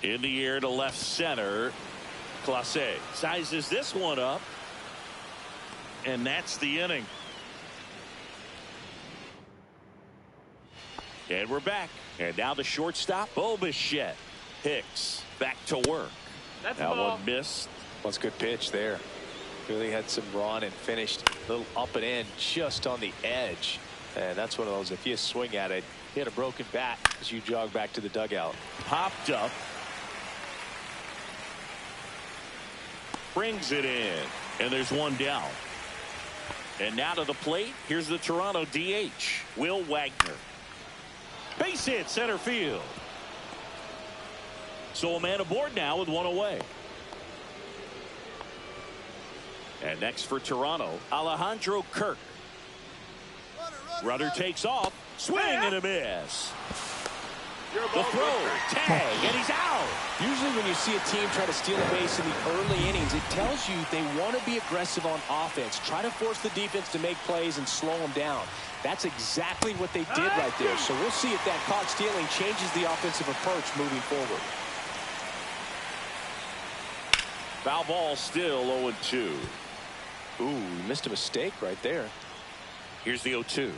In the air to left center. Clase sizes this one up. And that's the inning. And we're back. And now the shortstop, Bichette. Hicks back to work. That's That ball. one missed. That's a good pitch there. Really had some run and finished a little up and in just on the edge. And that's one of those, if you swing at it, hit a broken bat as you jog back to the dugout. Popped up. Brings it in. And there's one down. And now to the plate. Here's the Toronto DH, Will Wagner. Base hit center field. So a man aboard now with one away. And next for Toronto, Alejandro Kirk. Runner takes off. Swing and a miss. The throw, tag, and he's out. Usually when you see a team try to steal a base in the early innings, it tells you they want to be aggressive on offense. Try to force the defense to make plays and slow them down. That's exactly what they did right there. So we'll see if that caught stealing changes the offensive approach moving forward. Foul ball still 0-2. Ooh, missed a mistake right there. Here's the 0-2.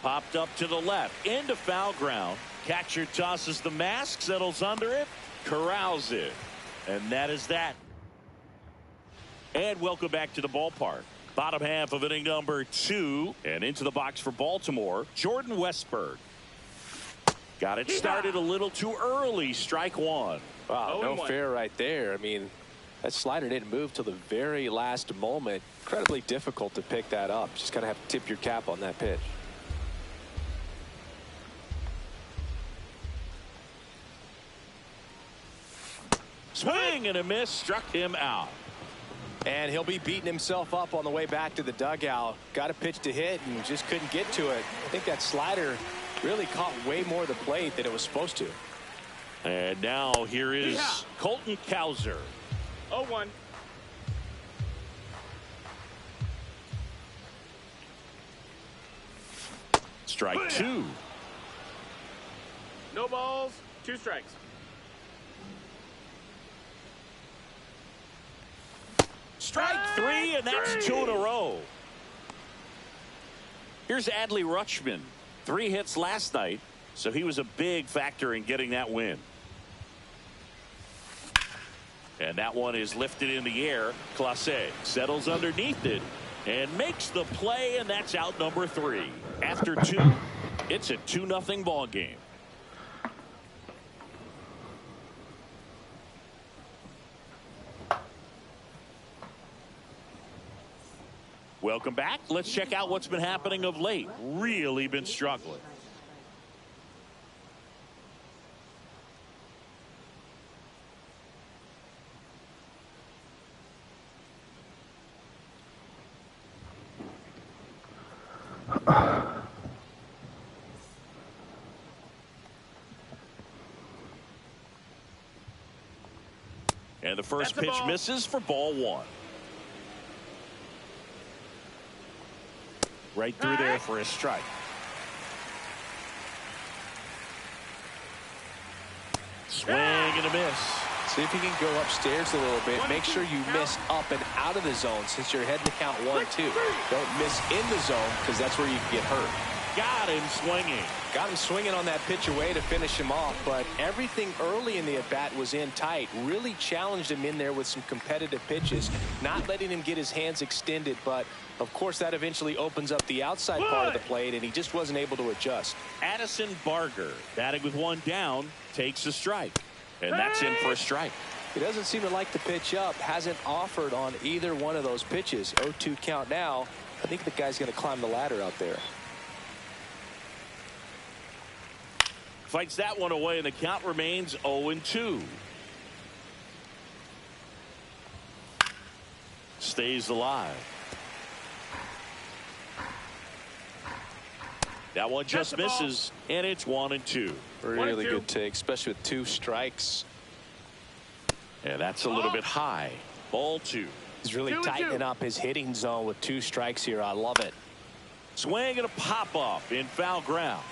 Popped up to the left into foul ground. Catcher tosses the mask, settles under it, corrals it, and that is that. And welcome back to the ballpark. Bottom half of inning number 2, and into the box for Baltimore, Jordan Westburg. Got it started a little too early. Strike one. Wow, no fair right there. I mean, that slider didn't move till the very last moment. Incredibly difficult to pick that up. Just gotta have to tip your cap on that pitch. Swing and a miss, struck him out. And he'll be beating himself up on the way back to the dugout. Got a pitch to hit and just couldn't get to it. I think that slider really caught way more of the plate than it was supposed to. And now here is Colton Cowser. 0-1. Strike 2. No balls, 2 strikes. Strike 3, and that's 2 in a row. Here's Adley Rutschman. 3 hits last night, so he was a big factor in getting that win. And that one is lifted in the air. Clase settles underneath it and makes the play, and that's out number 3. After 2, it's a 2-0 ball game. Welcome back. Let's check out what's been happening of late. Really been struggling. And the first pitch misses for ball 1. Right through there for a strike. Swing and a miss. See if you can go upstairs a little bit. Make sure you miss up and out of the zone since you're heading to count 1-2. Don't miss in the zone because that's where you can get hurt. Got him swinging. Got him swinging on that pitch away to finish him off, but everything early in the at-bat was in tight. Really challenged him in there with some competitive pitches, not letting him get his hands extended, but of course that eventually opens up the outside part of the plate, and he just wasn't able to adjust. Addison Barger, batting with 1 down, takes a strike. And that's in for a strike. He doesn't seem to like the pitch up, hasn't offered on either one of those pitches. 0-2 count now. I think the guy's going to climb the ladder out there. Fights that one away, and the count remains 0-2. Stays alive. That one just misses, and it's 1-2. Really good take, especially with 2 strikes. And that's a little bit high. Ball 2. He's really tightening up his hitting zone with 2 strikes here. I love it. Swing and a pop-up in foul ground.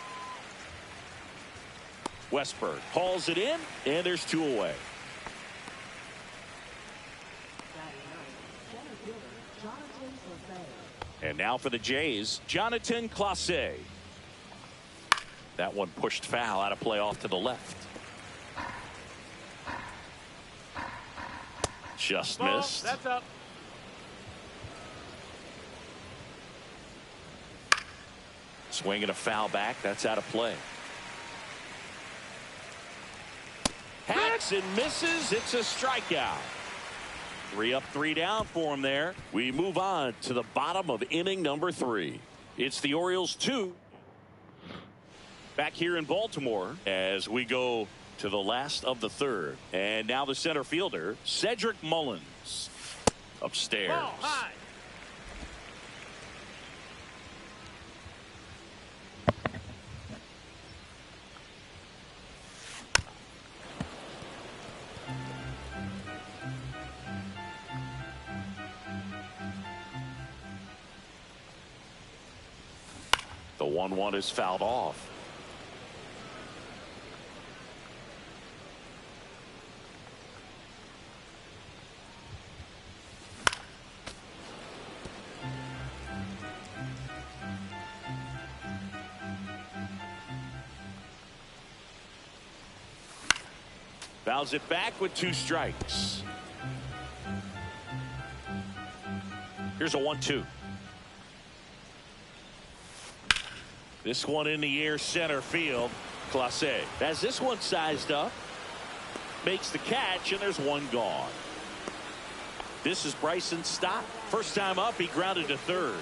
Westberg hauls it in, and there's 2 away. And now for the Jays, Jonathan Clase. That one pushed foul, out of play off to the left. Just missed. That's up. Swinging a foul back. That's out of play. Hacks and misses. It's a strikeout. 3 up, 3 down for him there. We move on to the bottom of inning number 3. It's the Orioles 2. Back here in Baltimore as we go to the last of the 3rd. And now the center fielder, Cedric Mullins, upstairs. Ball high. The 1-1 is fouled off. Fouls it back with 2 strikes. Here's a 1-2. This one in the air, center field. Clase has this one sized up. Makes the catch, and there's 1 gone. This is Bryson Stott. First time up, he grounded to 3rd.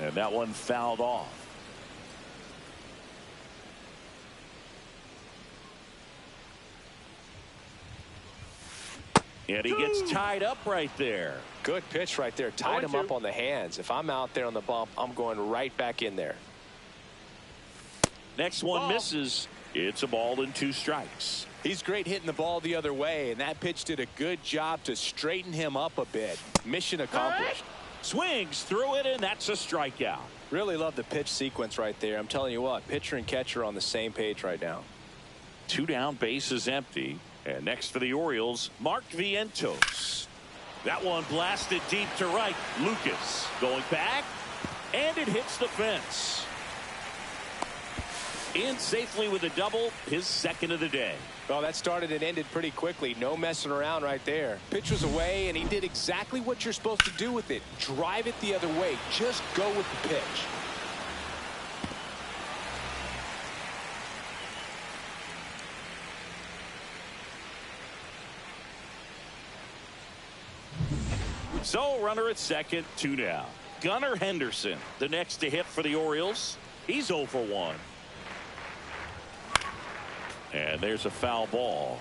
And that one fouled off. And he gets tied up right there. Good pitch right there. Tied him up on the hands. If I'm out there on the bump, I'm going right back in there. Next one misses. It's a ball and 2 strikes. He's great hitting the ball the other way, and that pitch did a good job to straighten him up a bit. Mission accomplished. Swings through it, and that's a strikeout. Really love the pitch sequence right there. I'm telling you what, pitcher and catcher on the same page right now. 2 down, bases empty. And next for the Orioles, Mark Vientos. That one blasted deep to right. Lucas going back, and it hits the fence. In safely with a double, his 2nd of the day. Well, that started and ended pretty quickly. No messing around right there. Pitch was away, and he did exactly what you're supposed to do with it. Drive it the other way. Just go with the pitch. So runner at 2nd, 2 down. Gunnar Henderson, the next to hit for the Orioles. He's 0 for 1. And there's a foul ball.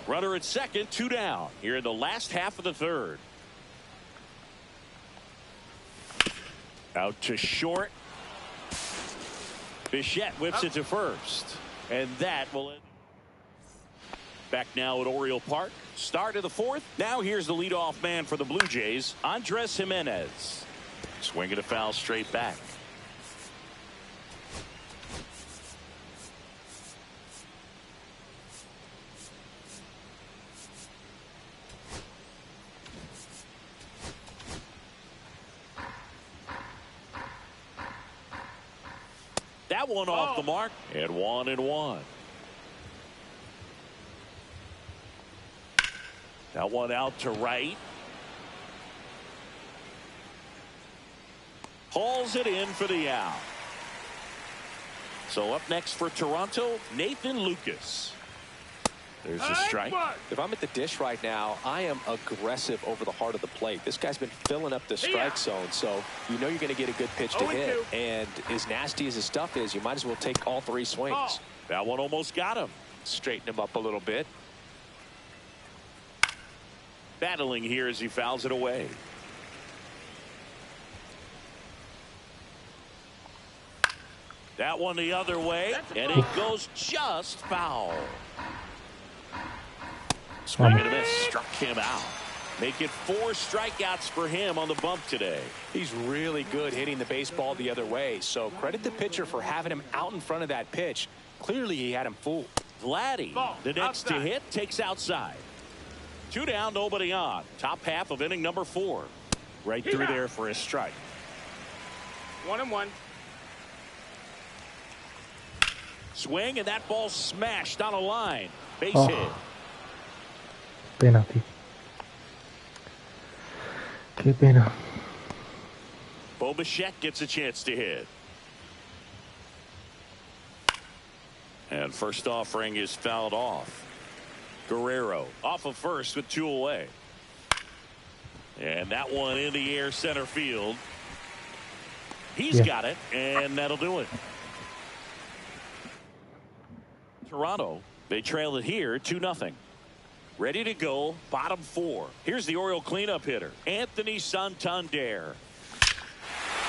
Runner at 2nd, 2 down. Here in the last half of the 3rd. Out to short. Bichette whips it to first. And that will end. Back now at Oriole Park. Start of the 4th. Now here's the leadoff man for the Blue Jays, Andres Jimenez. Swinging a foul straight back. That one off the mark, and 1-1. That one out to right. Hauls it in for the out. So up next for Toronto, Nathan Lucas. There's a strike. If I'm at the dish right now, I am aggressive over the heart of the plate. This guy's been filling up the strike zone, so you know you're going to get a good pitch to hit. And as nasty as his stuff is, you might as well take all 3 swings. That one almost got him. Straighten him up a little bit. Battling here as he fouls it away. That one the other way, and it goes just foul. Swing and a miss, struck him out. Make it 4 strikeouts for him on the bump today. He's really good hitting the baseball the other way, so credit the pitcher for having him out in front of that pitch. Clearly he had him fooled. Vladdy, the next to hit, takes outside. 2 down, nobody on. Top half of inning number 4. Right through there for a strike. 1-1. Swing, and that ball smashed on a line. Base hit. Penalty. Qué pena. Bo Bichette gets a chance to hit. And first offering is fouled off. Guerrero off of first with 2 away. And that one in the air center field. He's got it, and that'll do it. Toronto, they trail it here 2-0. Ready to go, bottom 4. Here's the Oriole cleanup hitter, Anthony Santander.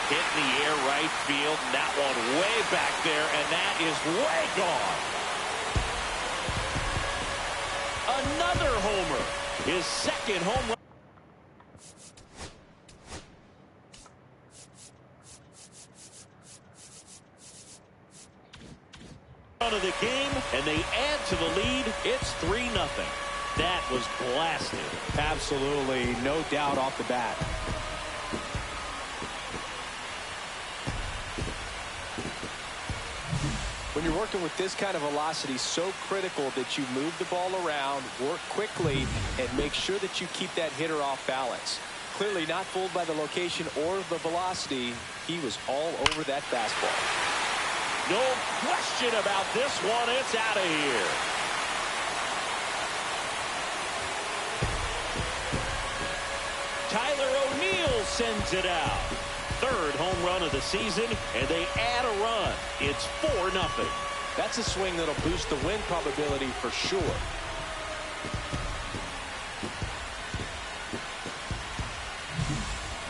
Hit in the air right field, and that one way back there, and that is way gone. Another homer, his second home run. Of the game, and they add to the lead. It's 3-0. That was blasted. Absolutely, no doubt off the bat. When you're working with this kind of velocity, so critical that you move the ball around, work quickly, and make sure that you keep that hitter off balance. Clearly not fooled by the location or the velocity. He was all over that fastball. No question about this one. It's out of here. Tyler O'Neill sends it out. 3rd home run of the season, and they add a run. It's 4-0. That's a swing that'll boost the win probability for sure.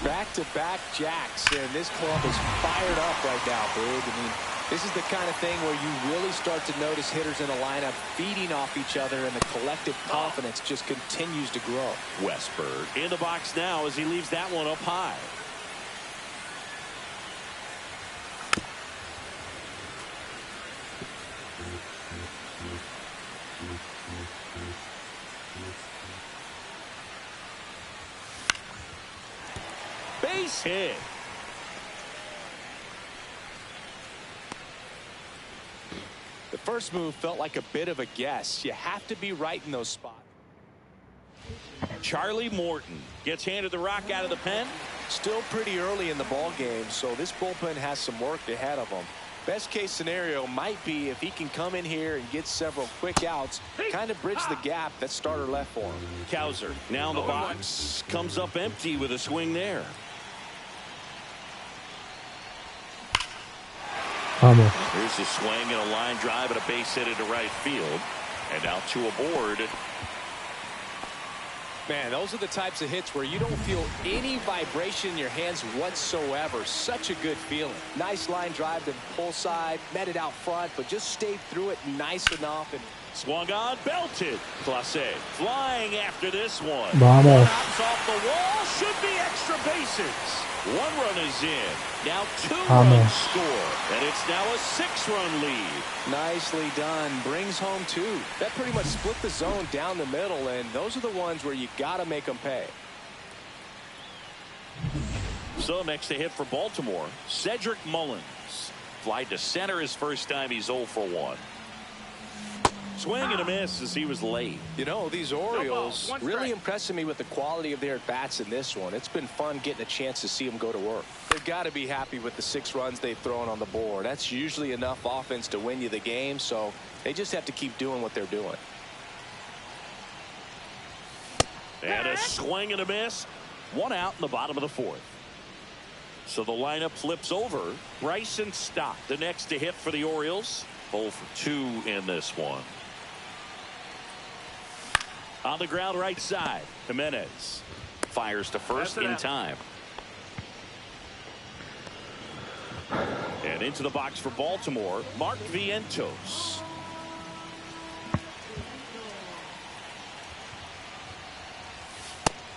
Back-to-back jacks, and this club is fired up right now, Big. I mean, this is the kind of thing where you really start to notice hitters in a lineup feeding off each other, and the collective confidence just continues to grow. Westberg in the box now as he leaves that one up high. Base hit. The first move felt like a bit of a guess. You have to be right in those spots. Charlie Morton gets handed the rock out of the pen. Still pretty early in the ball game, so this bullpen has some work ahead of them. Best case scenario might be if he can come in here and get several quick outs, kind of bridge the gap that starter left for him. Kowser now in the box, comes up empty with a swing there. Vamos. Here's a swing and a line drive and a base hit into right field. And now 2 aboard. Man, those are the types of hits where you don't feel any vibration in your hands whatsoever. Such a good feeling. Nice line drive to the pull side, met it out front, but just stayed through it nice enough. And Swung on, belted. Clase flying after this one. Vamos. Hops off the wall, should be extra bases. 1 run is in. Now 2 Vamos. runs score. And it's now a 6-run lead. nicely done. Brings home 2. That pretty much split the zone down the middle, and those are the ones where you got to make them pay. So next to hit for Baltimore, Cedric Mullins. Fly to center his first time. He's 0 for 1. Swing and a miss as he was late. You know, these Orioles one really strike. impressing me with the quality of their at-bats in this one. It's been fun getting a chance to see them go to work. They've got to be happy with the 6 runs they've thrown on the board. That's usually enough offense to win you the game, so they just have to keep doing what they're doing. And a swing and a miss. 1 out in the bottom of the 4th. So the lineup flips over. Bryson Stott, the next to hit for the Orioles. 0 for 2 in this one. On the ground right side, Jimenez fires to first in time. And into the box for Baltimore, Mark Vientos.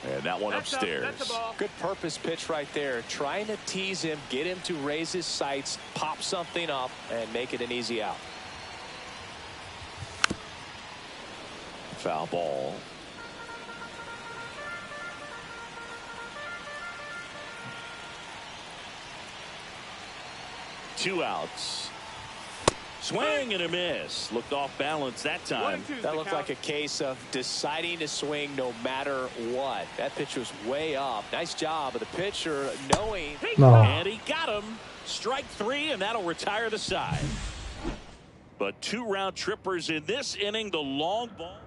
And that one upstairs. That's the ball. Good purpose pitch right there. Trying to tease him, get him to raise his sights, pop something up, and make it an easy out. Foul ball. Two outs. Swing and a miss. Looked off balance that time. That looked like a case of deciding to swing no matter what. That pitch was way up. Nice job of the pitcher knowing. No. And he got him. Strike three, and that'll retire the side. But 2 round trippers in this inning. The long ball.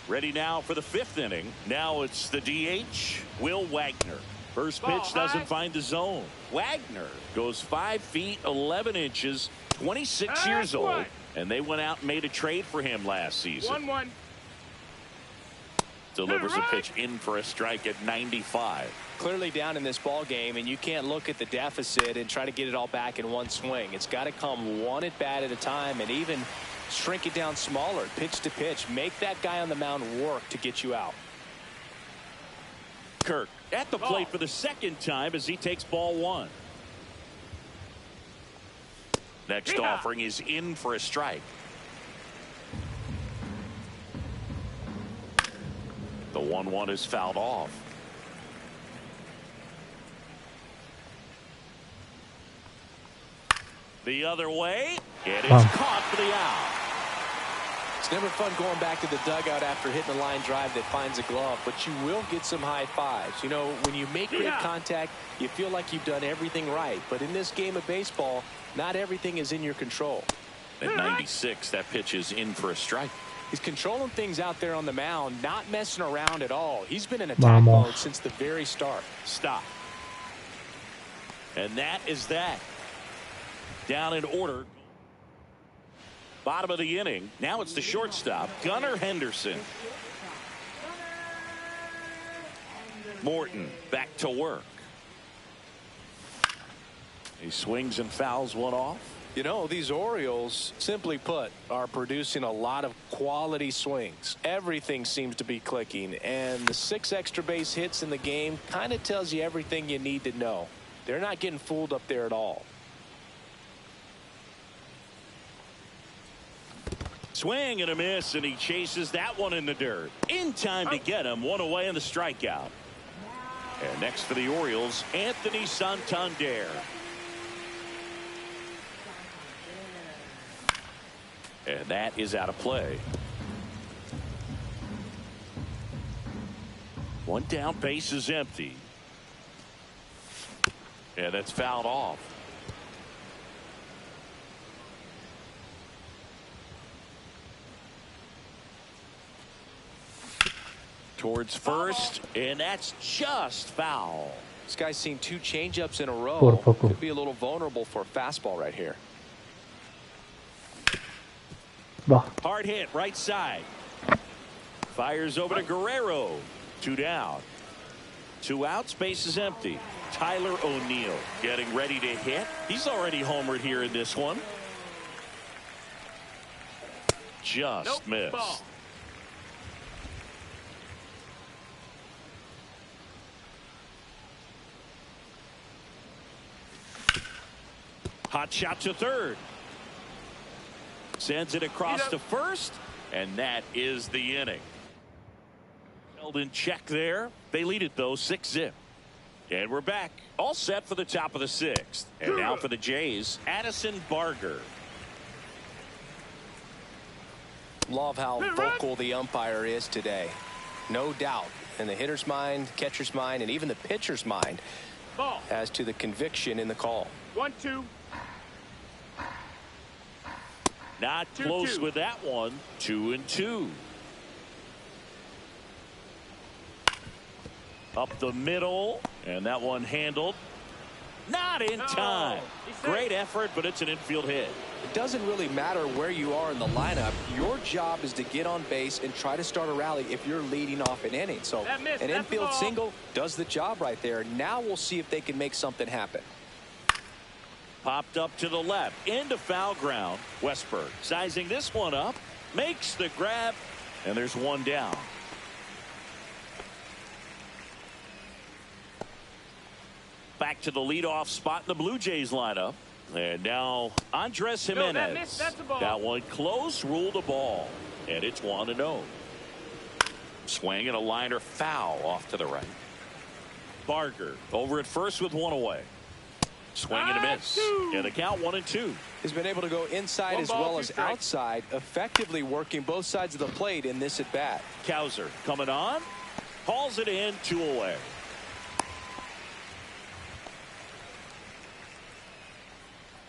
Ready now for the 5th inning. Now it's the DH, Will Wagner. First pitch doesn't find the zone. Wagner goes 5 feet 11 inches, 26 years old, and they went out and made a trade for him last season. 1-1. Delivers a pitch in for a strike at 95. Clearly down in this ball game, and you can't look at the deficit and try to get it all back in one swing. It's got to come one at bat at a time, and even shrink it down smaller, pitch to pitch. Make that guy on the mound work to get you out. Kirk at the plate for the 2nd time as he takes ball 1. Next offering is in for a strike. The 1-1 is fouled off. The other way, and it's caught for the out. It's never fun going back to the dugout after hitting a line drive that finds a glove, but you will get some high fives. You know, when you make great contact, you feel like you've done everything right. But in this game of baseball, not everything is in your control. At 96, that pitch is in for a strike. He's controlling things out there on the mound, not messing around at all. He's been in attack mode since the very start. Stop. And that is that. Down in order. Bottom of the inning. Now it's the shortstop, Gunnar Henderson. Morton back to work. He swings and fouls one off. You know, these Orioles, simply put, are producing a lot of quality swings. Everything seems to be clicking, and the 6 extra base hits in the game kind of tells you everything you need to know. They're not getting fooled up there at all. Swing and a miss, and he chases that one in the dirt. In time to get him. One away in the strikeout. And next for the Orioles, Anthony Santander. And that is out of play. One down, base is empty. And that's fouled off. Towards first, and that's just foul. This guy's seen 2 changeups in a row. Por poco. Could be a little vulnerable for a fastball right here. Hard hit, right side. Fires over to Guerrero. 2 down. 2 outs, base is empty. Tyler O'Neill getting ready to hit. He's already homered here in this one. Just missed. Ball. Hot shot to third. Sends it across to first, and that is the inning. Held in check there. They lead it, though, 6-0. And we're back. All set for the top of the 6th. And now for the Jays, Addison Barger. Love how vocal the umpire is today. No doubt. In the hitter's mind, catcher's mind, and even the pitcher's mind as to the conviction in the call. 1-2. Not close with that one. 2-2. Up the middle, and that one handled. Not in time. Great effort, but it's an infield hit. It doesn't really matter where you are in the lineup. Your job is to get on base and try to start a rally if you're leading off an inning. So an infield single does the job right there. Now we'll see if they can make something happen. Popped up to the left into foul ground. Westberg sizing this one up, makes the grab, and there's one down. back to the leadoff spot in the Blue Jays lineup. And now Andres Jimenez. That's a ball. That one close, ruled a ball. And it's 1-0. Swing and a liner foul off to the right. Barker over at first with one away. Swing and a miss. And the count 1-2. He's been able to go inside as well as outside, effectively working both sides of the plate in this at bat. Cowser coming on. Hauls it in, 2 away.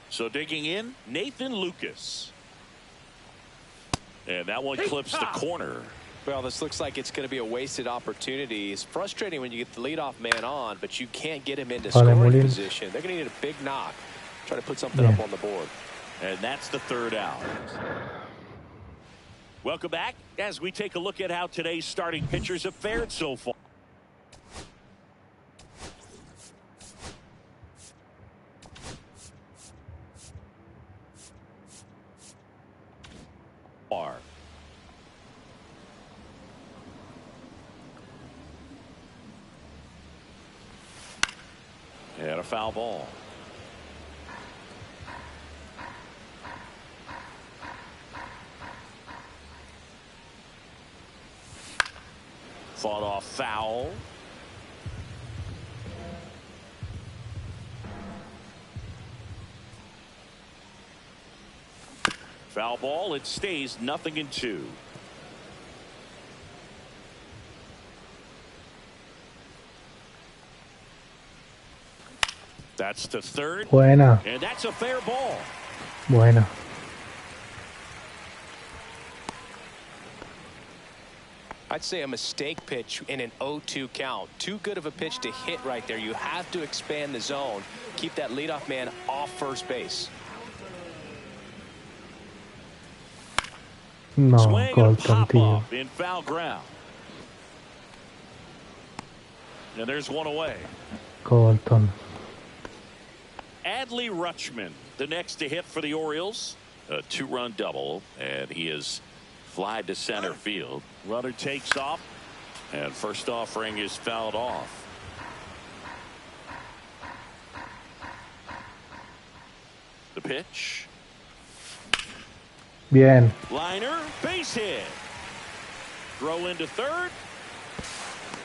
So digging in, Nathan Lucas. And that one clips the corner. Well, this looks like it's going to be a wasted opportunity. It's frustrating when you get the leadoff man on, but you can't get him into scoring position. They're going to need a big knock. Try to put something up on the board. And that's the 3rd out. Welcome back as we take a look at how today's starting pitchers have fared so far. And a foul ball. Fought off foul. Foul ball. It stays 0-2. That's the 3rd. Buena. And that's a fair ball. Buena. I'd say a mistake pitch in an 0-2 count. Too good of a pitch to hit right there. You have to expand the zone. Keep that leadoff man off first base. No, Swing and a pop tío. up in foul ground. And there's one away. Colton. Adley Rutschman, the next to hit for the Orioles. A 2-run double, and he is flied to center field. Runner takes off, and first offering is fouled off. The pitch. Bien. Liner, base hit. Throw into third.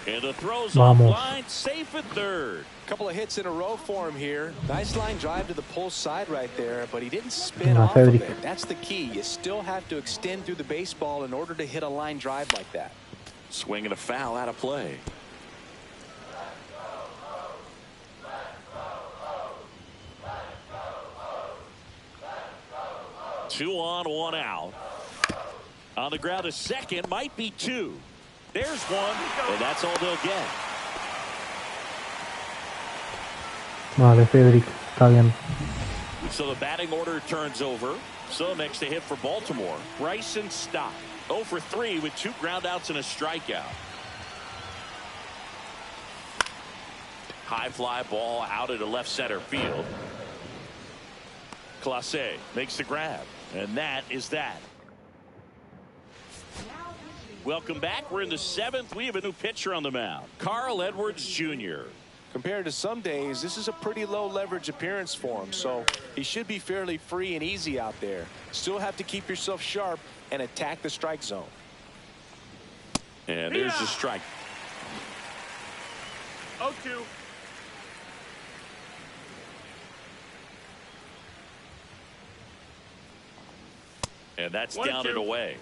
And the throw's Vamos. offline, safe at third. Couple of hits in a row for him here. Nice line drive to the pull side right there, but he didn't spin No, off Federico. of it. That's the key. You still have to extend through the baseball in order to hit a line drive like that. Swing and a foul out of play. Two on, one out. On the ground, a second, might be two. There's one, and that's all they'll get. Vale, Federic. Está bien. So the batting order turns over. So next to hit for Baltimore, Bryson Stott. 0 for 3 with 2 groundouts and a strikeout. High fly ball out into left center field. Clase makes the grab, and that is that. Welcome back. We're in the 7th. We have a new pitcher on the mound, Carl Edwards Jr. Compared to some days, this is a pretty low leverage appearance for him, so he should be fairly free and easy out there. Still have to keep yourself sharp and attack the strike zone. And there's the strike. 0-2. And that's 1-2. down and away.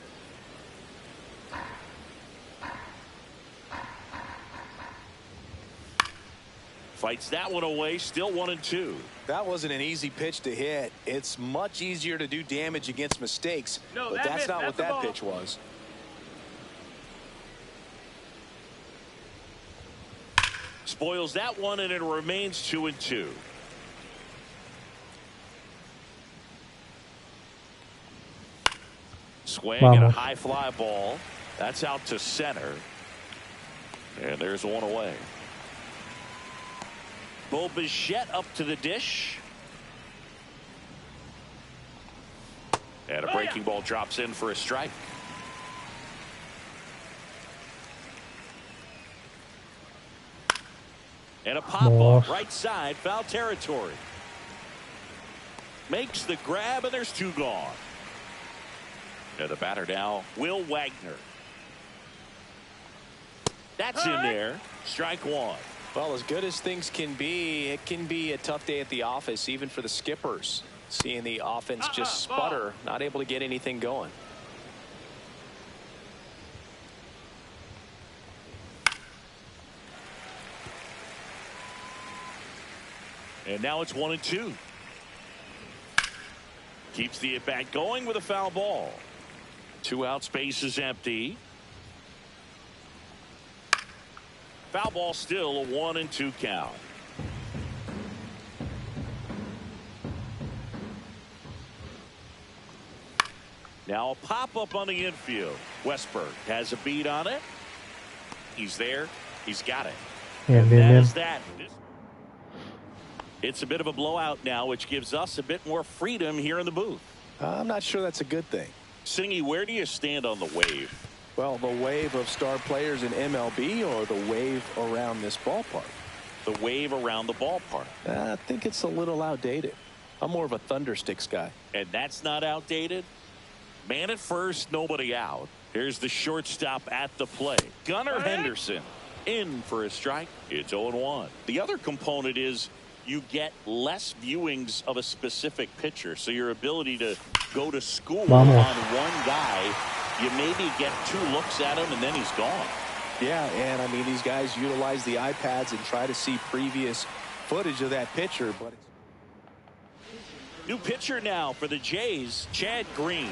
Fights that one away, still 1-2. That wasn't an easy pitch to hit. It's much easier to do damage against mistakes, No, but that's not what the that ball. pitch was. Spoils that one, and it remains 2-2. Swing and a Vamos. high fly ball. That's out to center. And there's one away. Bo Bichette up to the dish. And a breaking ball drops in for a strike. And a pop-up right side, foul territory. Makes the grab, and there's 2 gone. And the batter now, Will Wagner. That's in there. Strike 1. Well, as good as things can be, it can be a tough day at the office, even for the skippers. Seeing the offense just sputter, not able to get anything going. And now it's 1-2. Keeps the at-bat going with a foul ball. 2 out, space is empty. Foul ball, still a 1-2 count. Now a pop-up on the infield. Westberg has a beat on it. He's there. He's got it. Bien, And bien, that bien. is that. It's a bit of a blowout now, which gives us a bit more freedom here in the booth. I'm not sure that's a good thing. Singy, where do you stand on the wave? Well, the wave of star players in MLB or the wave around this ballpark? The wave around the ballpark. I think it's a little outdated. I'm more of a Thundersticks guy. And that's not outdated. Man at first, nobody out. Here's the shortstop at the plate. Gunnar Henderson in for a strike. It's 0-1. The other component is you get less viewings of a specific pitcher. So your ability to go to school Vamos. on one guy, you maybe get 2 looks at him and then he's gone. Yeah, and I mean, these guys utilize the iPads and try to see previous footage of that pitcher, but New pitcher now for the Jays, Chad Green.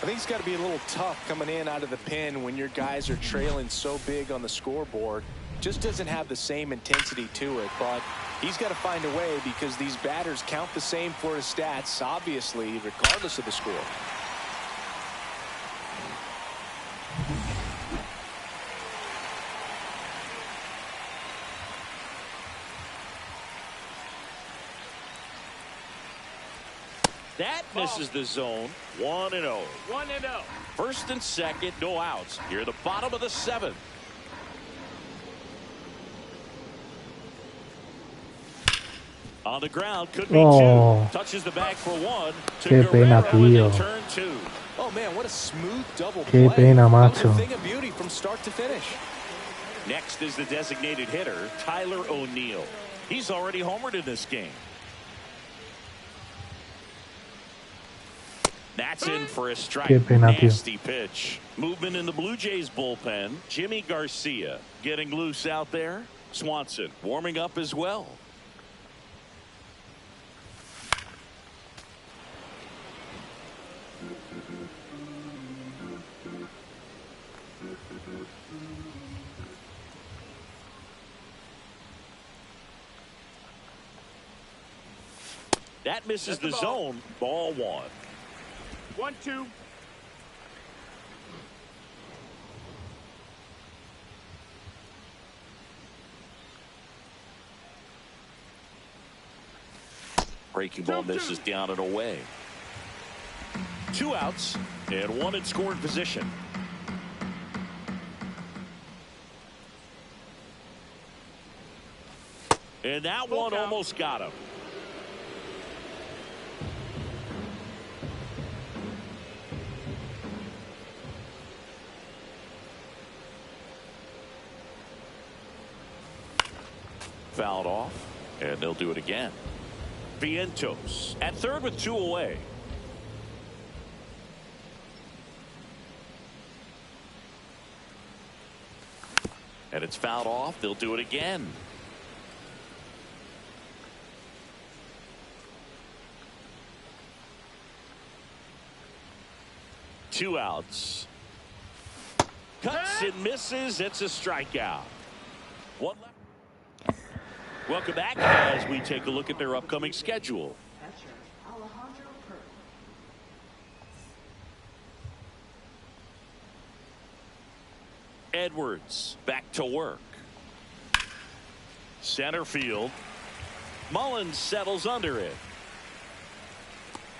I think it's got to be a little tough coming in out of the pen when your guys are trailing so big on the scoreboard. Just doesn't have the same intensity to it, but he's got to find a way because these batters count the same for his stats, obviously, regardless of the score. That misses the zone. 1-0. 1-0. First and second, no outs. Here at the bottom of the 7th. On the ground, could be 2. Touches the bag for 1. To Qué pena, Guerrero, and tío. they turn 2. Oh, man, what a smooth double Qué play. pena, That was macho. a thing of beauty from start to finish. Next is the designated hitter, Tyler O'Neill. He's already homered in this game. That's in for a strike. Qué pena, tío. Nasty pitch. Movement in the Blue Jays bullpen. Jimmy Garcia getting loose out there. Swanson warming up as well. That misses the zone. Ball 1. 1-2. Breaking ball misses down and away. 2 outs and 1 in scoring position. And that one almost got him. Fouled off, and they'll do it again. Vientos at third with 2 away. And it's fouled off. They'll do it again. Two outs. Cuts and misses. It's a strikeout. One left. Welcome back as we take a look at their upcoming schedule. Edwards back to work. Center field. Mullins settles under it.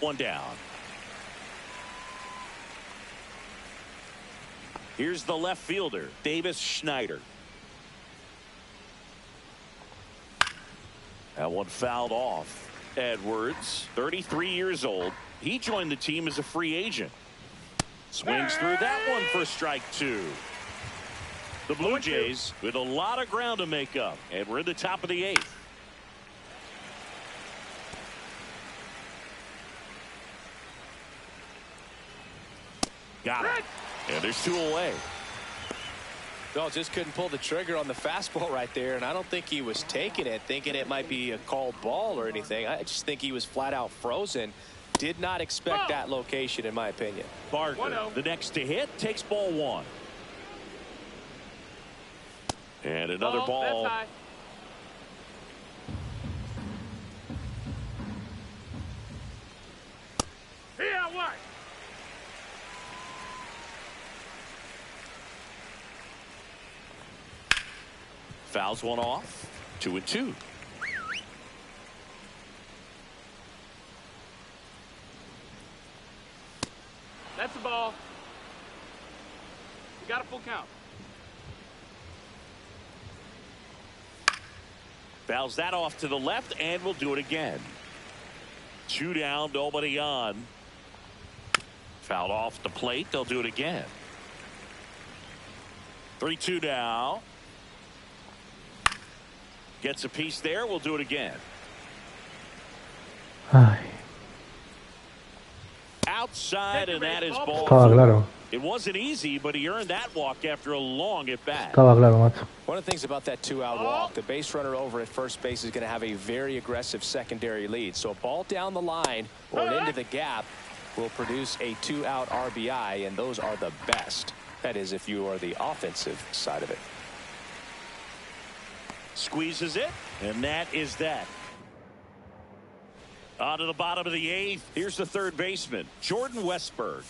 1 down. Here's the left fielder, Davis Schneider. That one fouled off. Edwards, 33 years old. He joined the team as a free agent. Swings through that one for strike 2. The Blue Jays with a lot of ground to make up, and we're in the top of the 8th. Got it. And there's 2 away. Well, just couldn't pull the trigger on the fastball right there, and I don't think he was taking it, thinking it might be a called ball or anything. I just think he was flat out frozen. Did not expect that location, in my opinion. Barker, the next to hit, takes ball 1. And another ball. That's high. Here, what? Fouls one off. 2-2. That's the ball. We got a full count. Fouls that off to the left, and we'll do it again. 2 down, nobody on. Fouled off the plate. They'll do it again. 3-2 now. Gets a piece there. We'll do it again. Ay, Outside, and that is ball estaba 4. claro. It wasn't easy, but he earned that walk after a long at bat. Estaba claro, macho. One of the things about that 2-out walk, the base runner over at first base is going to have a very aggressive secondary lead. So a ball down the line or into the gap will produce a 2-out RBI, and those are the best. That is, if you are the offensive side of it. Squeezes it, and that is that. On to the bottom of the 8th. Here's the third baseman, Jordan Westburg.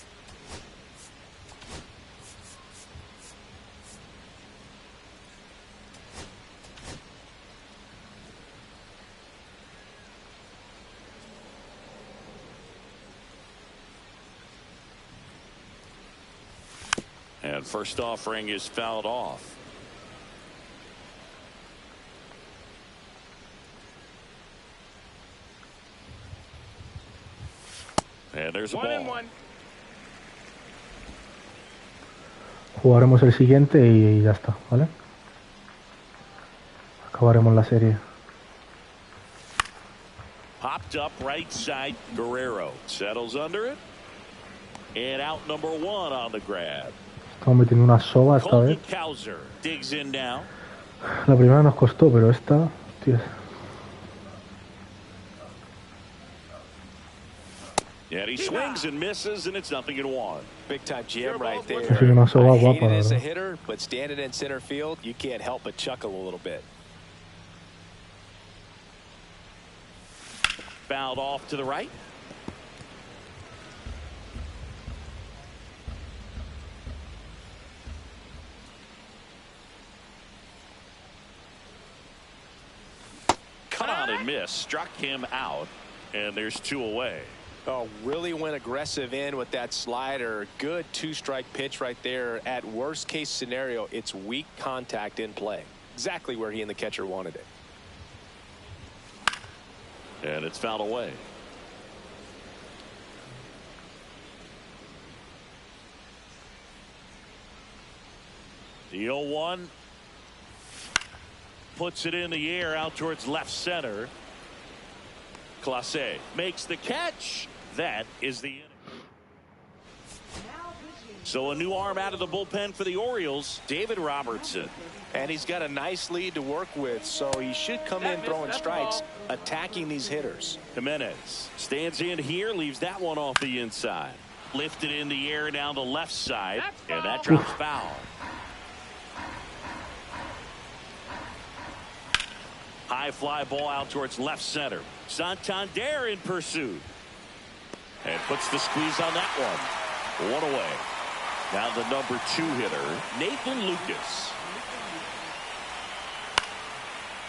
And first offering is fouled off. And there's a ball. 1-1. Jugaremos el siguiente y ya está, ¿vale? Acabaremos la serie. Popped up right side. Guerrero settles under it. And out number 1 on the grab. Estamos metiendo una soba esta vez. Colton Cowser digs in now. La primera nos costó, pero esta, hostia. And he swings and misses, and it's 0-1. Big time jam right there. Es una soba I hate guapa, it as a ¿verdad? hitter, but standing in center field, you can't help but chuckle a little bit. Fouled off to the right. Cut on and miss. Struck him out, and there's 2 away. Oh, really went aggressive in with that slider. Good 2-strike pitch right there. At worst case scenario, it's weak contact in play. Exactly where he and the catcher wanted it. And it's fouled away. The 0-1 puts it in the air out towards left center. Clase makes the catch. That is the inning. So a new arm out of the bullpen for the Orioles, David Robertson. And he's got a nice lead to work with, so he should come in throwing strikes, attacking these hitters. Jimenez stands in here, leaves that one off the inside. Lifted in the air down the left side, and that drops foul. High fly ball out towards left center. Santander in pursuit. And puts the squeeze on that one. 1 away. Now the number 2 hitter, Nathan Lucas.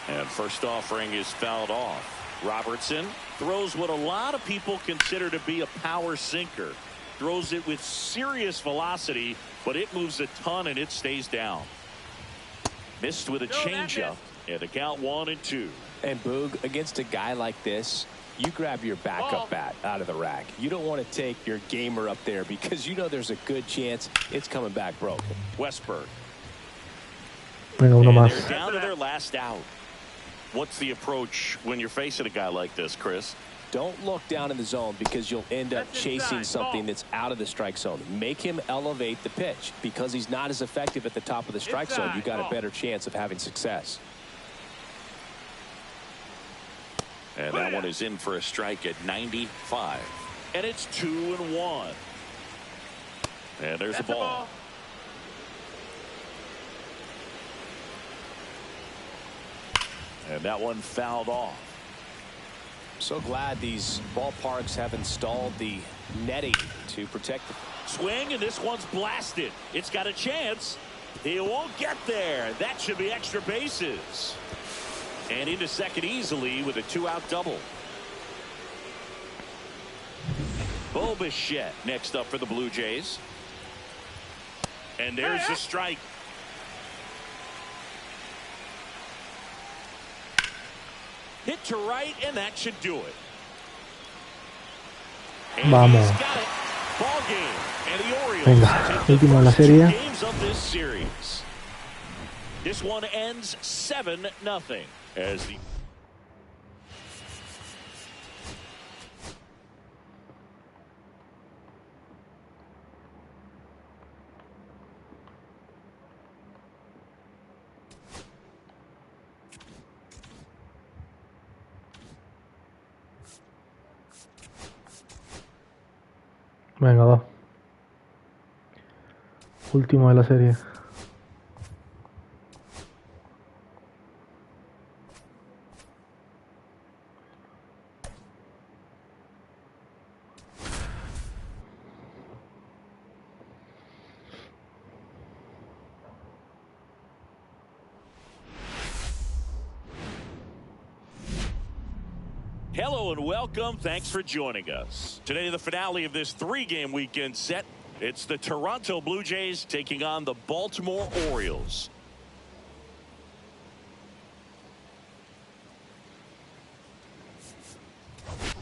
And first offering is fouled off. Robertson throws what a lot of people consider to be a power sinker. Throws it with serious velocity, but it moves a ton and it stays down. Missed with a changeup. And the count 1-2. And Boog, against a guy like this, you grab your backup bat out of the rack. You don't want to take your gamer up there because you know there's a good chance it's coming back broken. Westberg. Venga, uno And más. they're down to their last out. What's the approach when you're facing a guy like this, Chris? Don't look down in the zone because you'll end up chasing something that's out of the strike zone. Make him elevate the pitch. Because he's not as effective at the top of the strike zone, you got a better chance of having success. And that one is in for a strike at 95. And it's 2-1. And there's the ball. And that one fouled off. So glad these ballparks have installed the netting to protect the Swing, and this one's blasted. It's got a chance. He won't get there. That should be extra bases. And into second easily with a 2-out double. Bo Bichette next up for the Blue Jays. And there's the strike. Hit to right, and that should do it. And Vamos. he's got it. Ball game. And the Orioles Venga, take the último de la first two serie. games of this series. This one ends 7-0 as the Venga, va. Último de la serie. Hello and welcome. Thanks for joining us. Today, the finale of this 3-game weekend set. It's the Toronto Blue Jays taking on the Baltimore Orioles.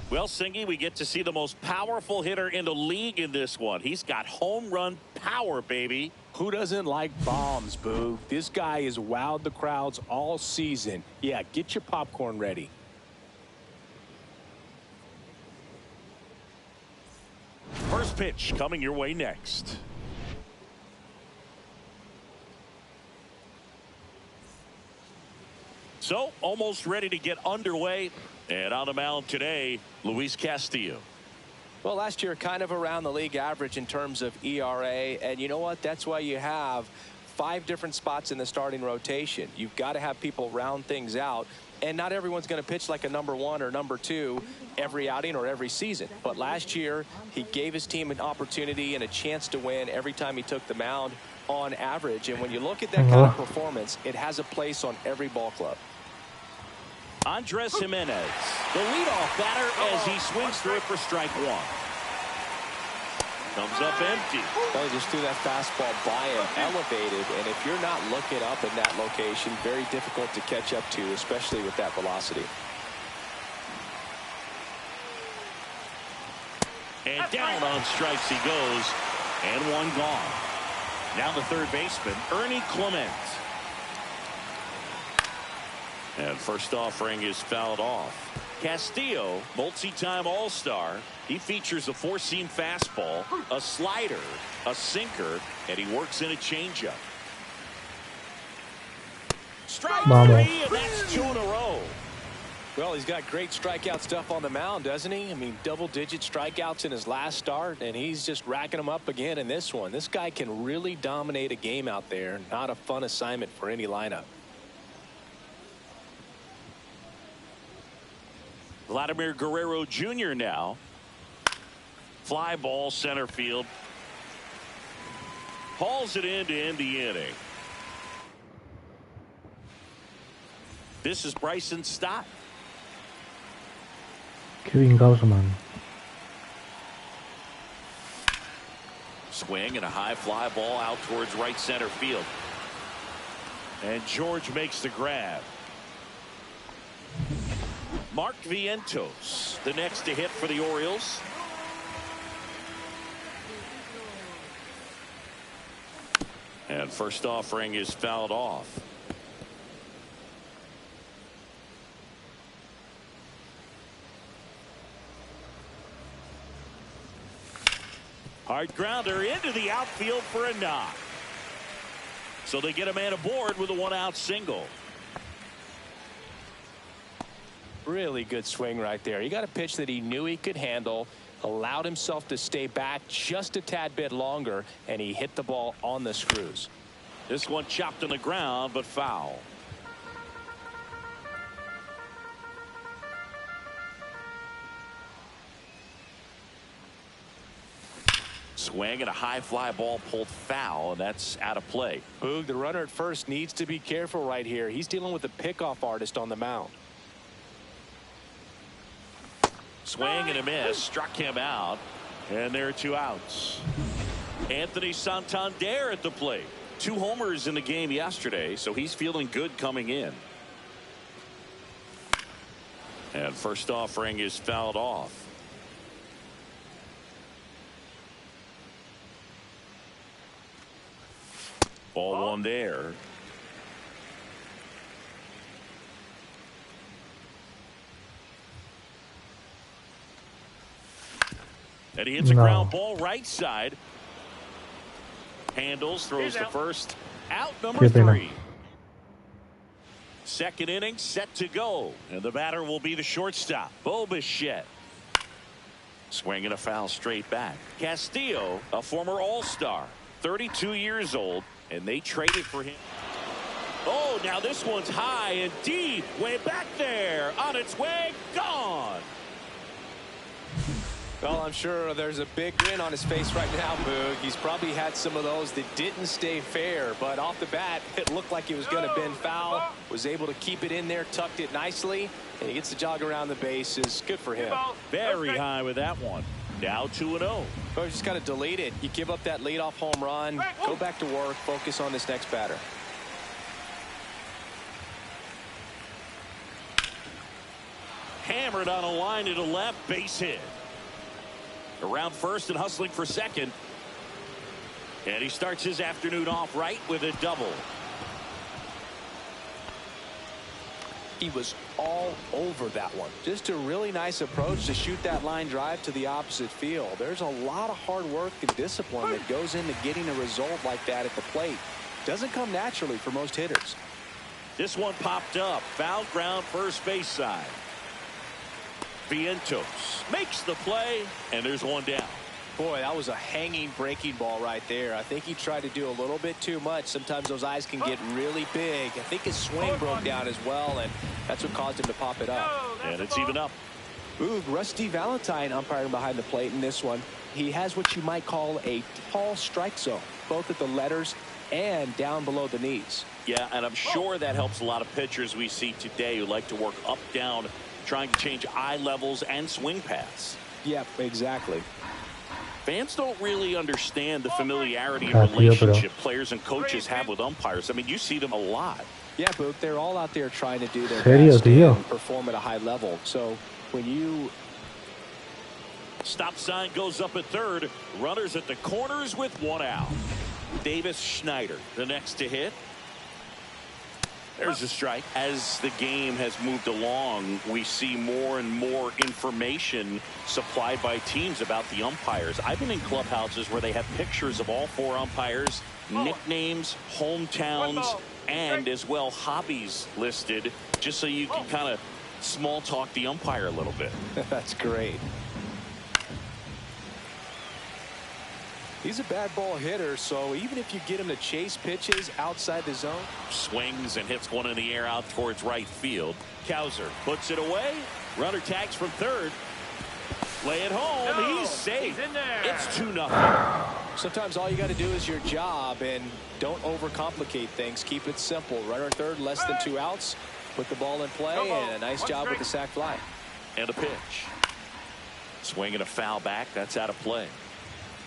Well, Singy, we get to see the most powerful hitter in the league in this one. He's got home run power, baby. Who doesn't like bombs, Boo? This guy has wowed the crowds all season. Yeah, get your popcorn ready. First pitch coming your way next. So, almost ready to get underway. And on the mound today, Luis Castillo. Well, last year, kind of around the league average in terms of ERA. And you know what? That's why you have 5 different spots in the starting rotation. You've got to have people round things out. And not everyone's going to pitch like a number 1 or number 2 every outing or every season. But last year, he gave his team an opportunity and a chance to win every time he took the mound on average. And when you look at that kind of performance, it has a place on every ball club. Andres Jimenez, the leadoff batter as he swings through it for strike 1. Comes up empty. Well, he just threw that fastball by him, elevated, and if you're not looking up in that location, very difficult to catch up to, especially with that velocity. And down on strikes he goes, and one gone. Now the third baseman, Ernie Clement. And first offering is fouled off. Castillo, multi-time All-Star. He features a 4-seam fastball, a slider, a sinker, and he works in a changeup. Strike 3, and that's 2 in a row. Well, he's got great strikeout stuff on the mound, doesn't he? I mean, double-digit strikeouts in his last start, and he's just racking them up again in this one. This guy can really dominate a game out there. Not a fun assignment for any lineup. Vladimir Guerrero Jr. now. Fly ball center field. Hauls it in to end the inning. This is Bryson Stott. Kevin Gausman. Swing and a high fly ball out towards right center field. And George makes the grab. Mark Vientos, the next to hit for the Orioles. And first offering is fouled off. Hard grounder into the outfield for a knock. So they get a man aboard with a one-out single. Really good swing right there. He got a pitch that he knew he could handle, allowed himself to stay back just a tad bit longer, and he hit the ball on the screws. This one chopped on the ground, but foul. Swing and a high fly ball pulled foul, and that's out of play. Boog, the runner at first needs to be careful right here. He's dealing with a pickoff artist on the mound. Swing and a miss, struck him out, and there are 2 outs. Anthony Santander at the plate. 2 homers in the game yesterday, so he's feeling good coming in. And first offering is fouled off. Ball one there. And he hits a ground ball right side. Handles, throws to first. Out number 3. Second inning set to go. And the batter will be the shortstop, Bo Bichette. Swinging a foul straight back. Castillo, a former All-Star, 32 years old, and they traded for him. Oh, now this one's high and deep, way back there, on its way, gone. Well, I'm sure there's a big grin on his face right now, Boog. He's probably had some of those that didn't stay fair, but off the bat, it looked like it was going to bend foul. Was able to keep it in there, tucked it nicely, and he gets the jog around the bases. Good for him. Very high with that one. Now 2-0. Well, just got to delete it. You give up that leadoff home run, go back to work, focus on this next batter. Hammered on a line to the left, base hit. Around first and hustling for second. And he starts his afternoon off right with a double. He was all over that one. Just a really nice approach to shoot that line drive to the opposite field. There's a lot of hard work and discipline that goes into getting a result like that at the plate. Doesn't come naturally for most hitters. This one popped up. Foul ground first base side. Vientos makes the play, and there's one down. Boy, that was a hanging breaking ball right there. I think he tried to do a little bit too much. Sometimes those eyes can get really big. I think his swing broke down as well, and that's what caused him to pop it up. And it's even up. Ooh, Rusty Valentine umpiring behind the plate in this one. He has what you might call a tall strike zone, both at the letters and down below the knees. Yeah, and I'm sure that helps a lot of pitchers we see today who like to work up, down, trying to change eye levels and swing paths. Yep, exactly. Fans don't really understand the familiarity and relationship players and coaches have with umpires. I mean, you see them a lot. Yeah, but they're all out there trying to do their best and perform at a high level. So when you... Stop sign goes up at third. Runners at the corners with one out. Davis Schneider, the next to hit. There's a strike. As the game has moved along, we see more and more information supplied by teams about the umpires. I've been in clubhouses where they have pictures of all 4 umpires, nicknames, hometowns, and as well hobbies listed, just so you can kind of small talk the umpire a little bit. That's great. He's a bad ball hitter, so even if you get him to chase pitches outside the zone. Swings and hits one in the air out towards right field. Cowser puts it away. Runner tags from third. Lay it home. He's safe. He's in there. It's 2-0. Sometimes all you got to do is your job and don't overcomplicate things. Keep it simple. Runner third, less than 2 outs. Put the ball in play, and a nice job with the sac fly. And a pitch. Swing and a foul back. That's out of play.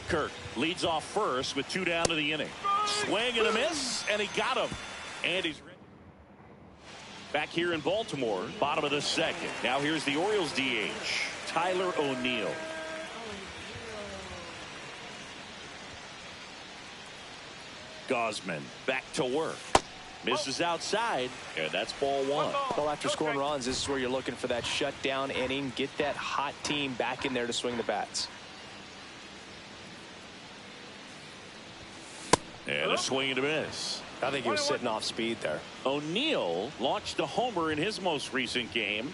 Kirk leads off first with 2 down to the inning. Swing and a miss, and he got him. And he's ready. Back here in Baltimore, bottom of the second. Now here's the Orioles DH, Tyler O'Neill. Gausman back to work. Misses outside, and that's ball one. Well, after scoring runs, this is where you're looking for that shutdown inning. Get that hot team back in there to swing the bats. And a swing and a miss. I think he was sitting off speed there. O'Neill launched a homer in his most recent game.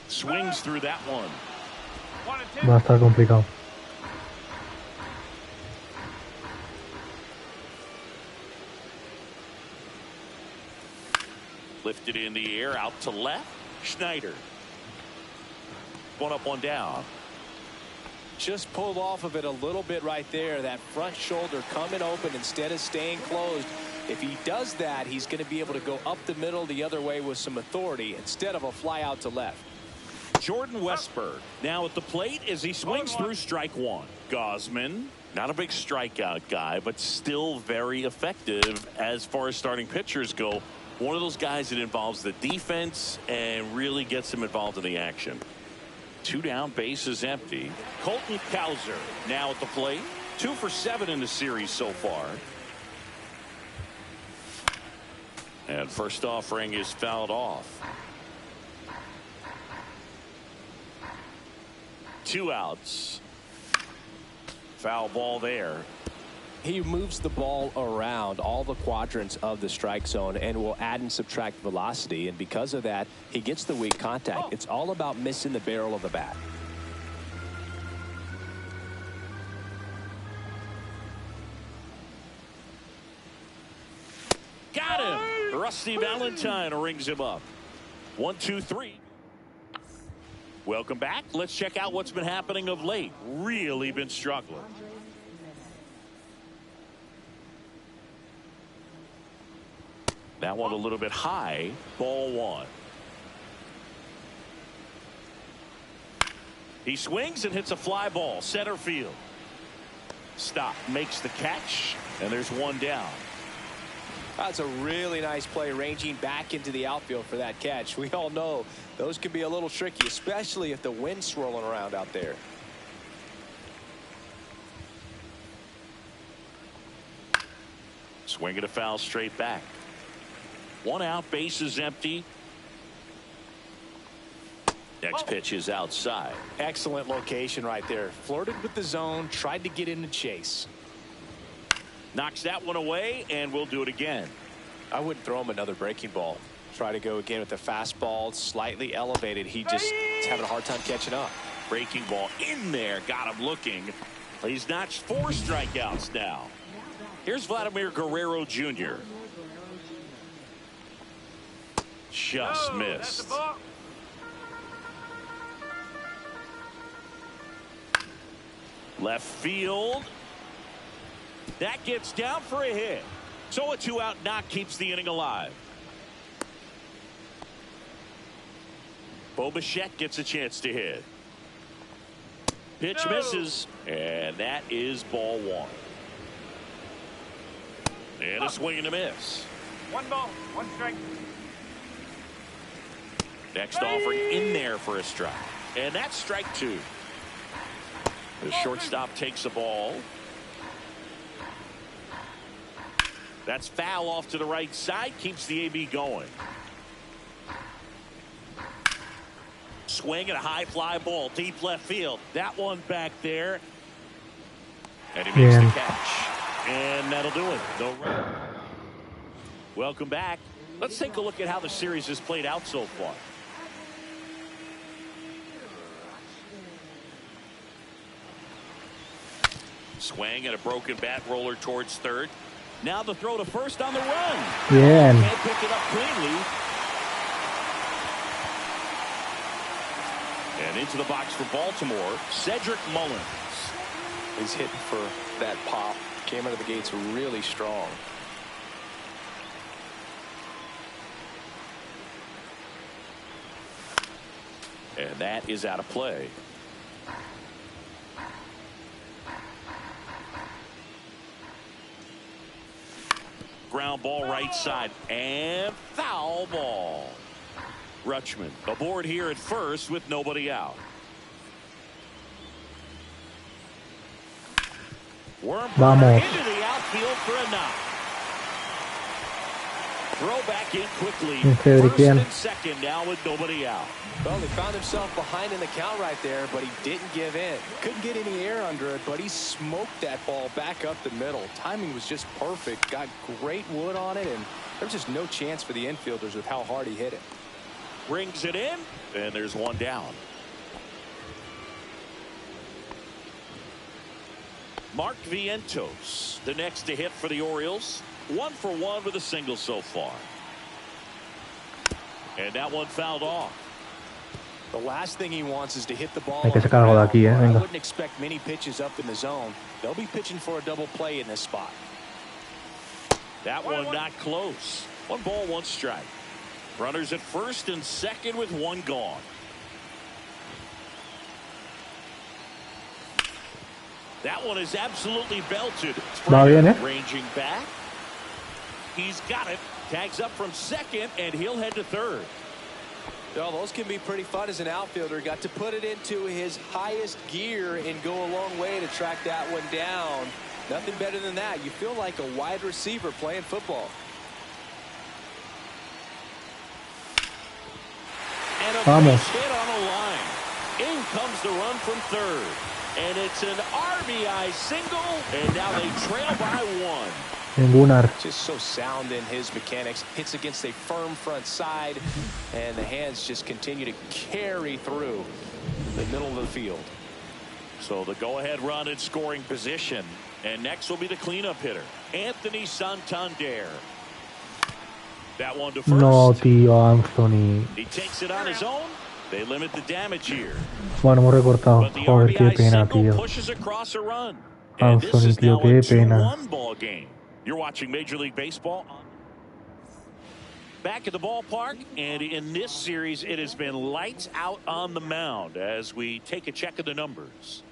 Swings through that one. Va a estar complicado. Lifted in the air, out to left. Schneider. One up, one down. Just pulled off of it a little bit right there. That front shoulder coming open instead of staying closed. If he does that, he's going to be able to go up the middle the other way with some authority instead of a fly out to left. Jordan Westberg now at the plate as he swings through strike one. Gausman, not a big strikeout guy, but still very effective as far as starting pitchers go. One of those guys that involves the defense and really gets him involved in the action. 2 down, bases empty. Colton Cowser now at the plate. 2 for 7 in the series so far. And first offering is fouled off. 2 outs. Foul ball there. He moves the ball around all the quadrants of the strike zone and will add and subtract velocity, and because of that he gets the weak contact. It's all about missing the barrel of the bat. Got him. Rusty Valentine rings him up. 1, 2, 3. Welcome back. Let's check out what's been happening of late. Really been struggling. That one a little bit high. Ball one. He swings and hits a fly ball. Center field. Stop. Makes the catch. And there's one down. That's a really nice play, ranging back into the outfield for that catch. We all know those can be a little tricky, especially if the wind's swirling around out there. Swing and a foul straight back. 1 out, bases empty. Next pitch is outside. Excellent location right there. Flirted with the zone, tried to get in the chase. Knocks that one away, and we'll do it again. I wouldn't throw him another breaking ball. Try to go again with the fastball, slightly elevated. He just is having a hard time catching up. Breaking ball in there, got him looking. He's notched 4 strikeouts now. Here's Vladimir Guerrero Jr. Just missed. Left field. That gets down for a hit. So a 2-out knock keeps the inning alive. Bo Bichette gets a chance to hit. Pitch misses, and that is ball one. And a swing and a miss. 1 ball, 1 strike. Next offering in there for a strike. And that's strike 2. The shortstop takes the ball. That's foul off to the right side. Keeps the AB going. Swing and a high fly ball. Deep left field. That one back there. And he makes the catch. And that'll do it. No run. Welcome back. Let's take a look at how the series has played out so far. Swing and a broken bat roller towards third. Now the throw to first on the run. Bien. Can't pick it up cleanly. And into the box for Baltimore, Cedric Mullins. He's hitting for that pop. Came out of the gates really strong. And that is out of play. ground ball right side. And foul ball. Rutschman aboard here at first with nobody out. Wormburger into the outfield for a knock. Throw back in quickly. First and second now with nobody out. Well, he found himself behind in the count right there, but he didn't give in. Couldn't get any air under it, but he smoked that ball back up the middle. Timing was just perfect. Got great wood on it, and there was just no chance for the infielders with how hard he hit it. Brings it in, and there's one down. Mark Vientos, the next to hit for the Orioles. 1 for 1 with a single so far. And that one fouled off. The last thing he wants is to hit the ball. Hay que sacarlo de aquí, I venga. wouldn't expect many pitches up in the zone. They'll be pitching for a double play in this spot. That one not close. 1 ball, 1 strike. Runners at first and second with 1 gone. That one is absolutely belted. Va bien, ¿eh? Ranging back. He's got it. Tags up from second, and he'll head to third. Well, those can be pretty fun as an outfielder. Got to put it into his highest gear and go a long way to track that one down. Nothing better than that. You feel like a wide receiver playing football. And a base hit on a line. In comes the run from third. And it's an RBI single, and now they trail by 1. Ninguna. Just so sound in his mechanics. Hits against a firm front side, and the hands just continue to carry through the middle of the field. So the go-ahead run in scoring position. And next will be the cleanup hitter, Anthony Santander. That one to first. No, tío, Anthony. He takes it on his own. They limit the damage here. Bueno, hemos recortado. But the Joder, qué RBI pena, single tío. pushes across a run. And this Anthony, is tío, now a qué pena. 2-1 ball game. You're watching Major League Baseball. Back at the ballpark, and in this series, it has been lights out on the mound as we take a check of the numbers.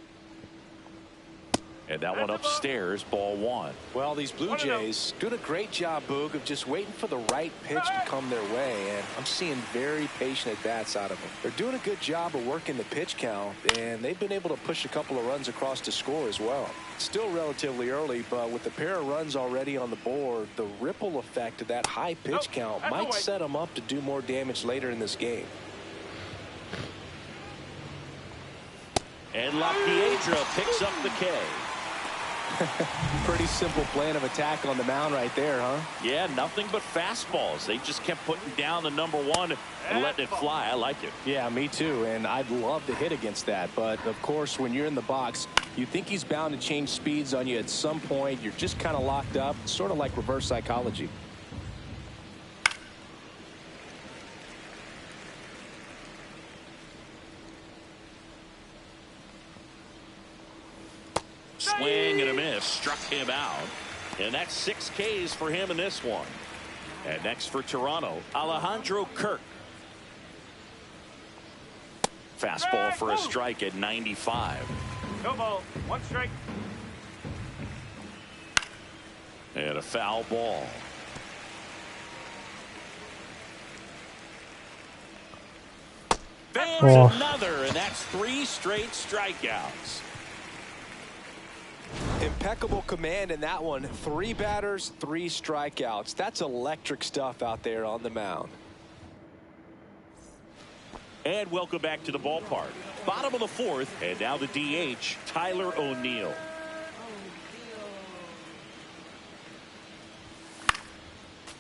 And that one upstairs, ball 1. Well, these Blue Jays doing a great job, Boog, of just waiting for the right pitch to come their way, and I'm seeing very patient at-bats out of them. They're doing a good job of working the pitch count, and they've been able to push a couple of runs across to score as well. It's still relatively early, but with the pair of runs already on the board, the ripple effect of that high pitch count might set them up to do more damage later in this game. And La Piedra picks up the K. Pretty simple plan of attack on the mound right there, huh? Yeah, nothing but fastballs. They just kept putting down the number 1 and letting it fly. I like it. Yeah, me too, and I'd love to hit against that, but of course when you're in the box, you think he's bound to change speeds on you at some point. You're just kind of locked up, sort of like reverse psychology. Swing and a miss, struck him out, and that's 6 Ks for him in this one. And next for Toronto, Alejandro Kirk. Fastball for a strike at 95. No ball, 1 strike. And a foul ball. There's another, and that's 3 straight strikeouts. Impeccable command in that one. 3 batters, 3 strikeouts. That's electric stuff out there on the mound. And welcome back to the ballpark. Bottom of the 4th, and now the DH, Tyler O'Neill.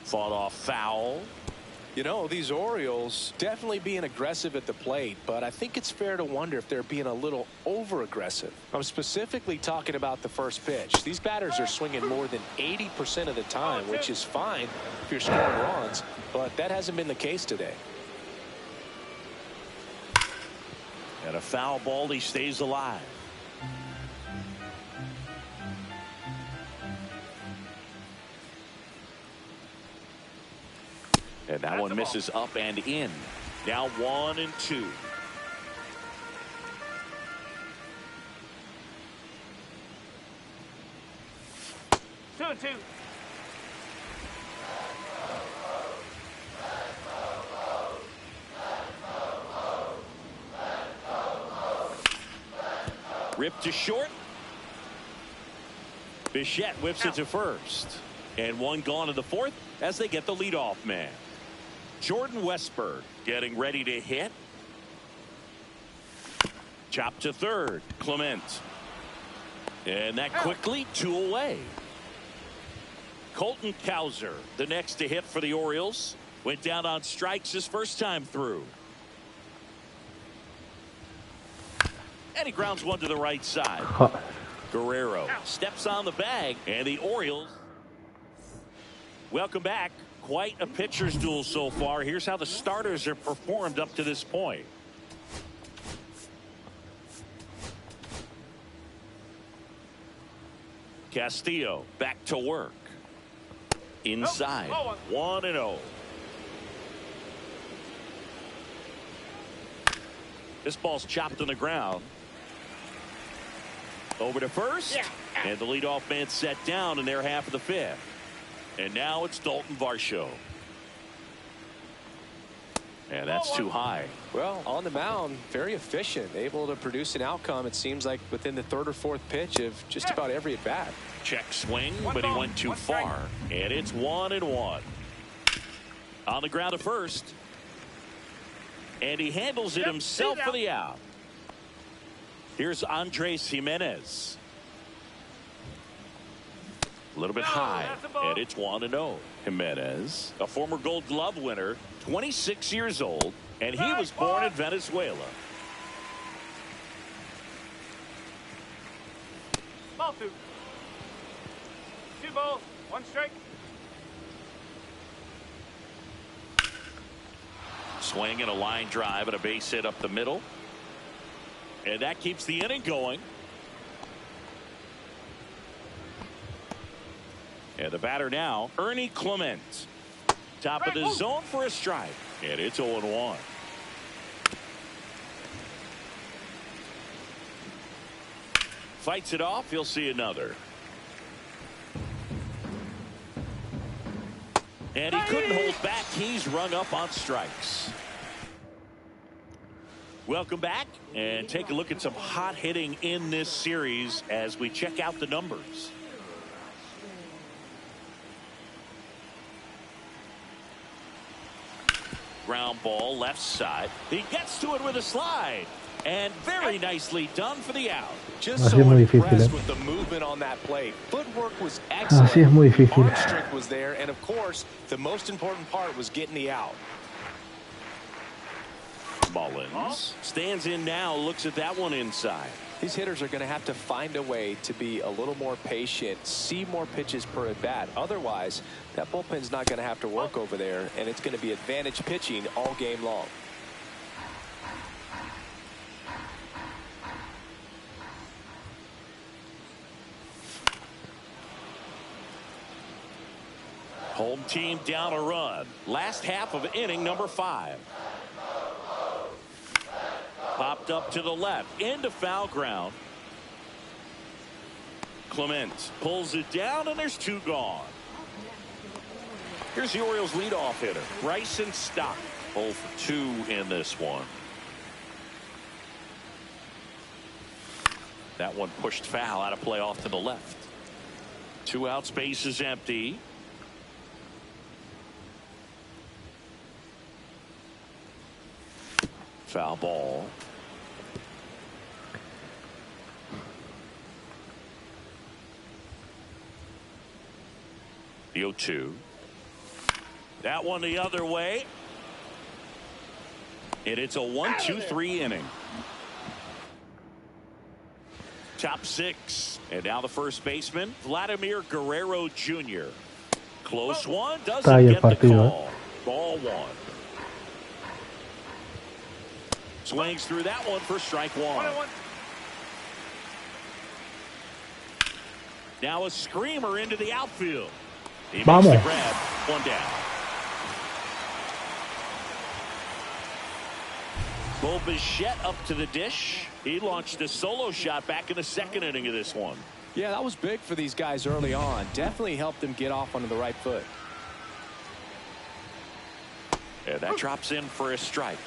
Fought off foul. You know, these Orioles definitely being aggressive at the plate, but I think it's fair to wonder if they're being a little over-aggressive. I'm specifically talking about the first pitch. These batters are swinging more than 80% of the time, which is fine if you're scoring runs, but that hasn't been the case today. And a foul ball, he stays alive. And that one misses up and in. Now 1 and 2. Ripped to short. Bichette whips it to first. And one gone in the fourth as they get the leadoff man. Jordan Westburg getting ready to hit. Chop to third. Clement. And that quickly 2 away. Colton Cowser, the next to hit for the Orioles. Went down on strikes his first time through. And he grounds one to the right side. Guerrero steps on the bag, and the Orioles. Welcome back. Quite a pitcher's duel so far. Here's how the starters have performed up to this point. Castillo back to work. Inside. 1-0. This ball's chopped on the ground. Over to first. And the leadoff man set down in their half of the fifth. And now it's Dalton Varsho. And that's too high. Well, on the mound, very efficient, able to produce an outcome, it seems like, within the third or fourth pitch of just about every at bat. Check swing, but he went too far. And it's 1-1. On the ground to first. And he handles it himself for the out. Here's Andres Jimenez. A little bit high, and it's 1-0. Jimenez, a former Gold Glove winner, 26 years old, and he was born in Venezuela. Ball 2. 2 balls, 1 strike. Swing and a line drive and a base hit up the middle. And that keeps the inning going. And the batter now, Ernie Clement. Top of the zone for a strike. And it's 0-1. Fights it off. He'll see another. And he couldn't hold back. He's rung up on strikes. Welcome back, and take a look at some hot hitting in this series as we check out the numbers. Ground ball left side. He gets to it with a slide, and very nicely done for the out. Just so impressed with the movement on that play. Footwork was excellent. Arm strength was there, and of course, the most important part was getting the out. Mullins stands in now, looks at that one inside. These hitters are going to have to find a way to be a little more patient, see more pitches per at bat. Otherwise, that bullpen's not going to have to work over there, and it's going to be advantage pitching all game long. Home team down a run. Last half of inning number 5. Popped up to the left into foul ground. Clement pulls it down, and there's 2 gone. Here's the Orioles leadoff hitter, Bryson Stott. 0 for 2 in this one. That one pushed foul, out of play off to the left. 2 outs, base is empty. Foul ball. The 0-2. That one the other way. And it's a 1-2-3 inning. Top 6. And now the first baseman, Vladimir Guerrero Jr. Close one. Doesn't get the call. Ball 1. Swings through that one for strike 1. Now a screamer into the outfield. He makes the grab. 1 down. Bo Bichette up to the dish. He launched a solo shot back in the 2nd inning of this one. Yeah, that was big for these guys early on. Definitely helped them get off onto the right foot. And that drops in for a strike.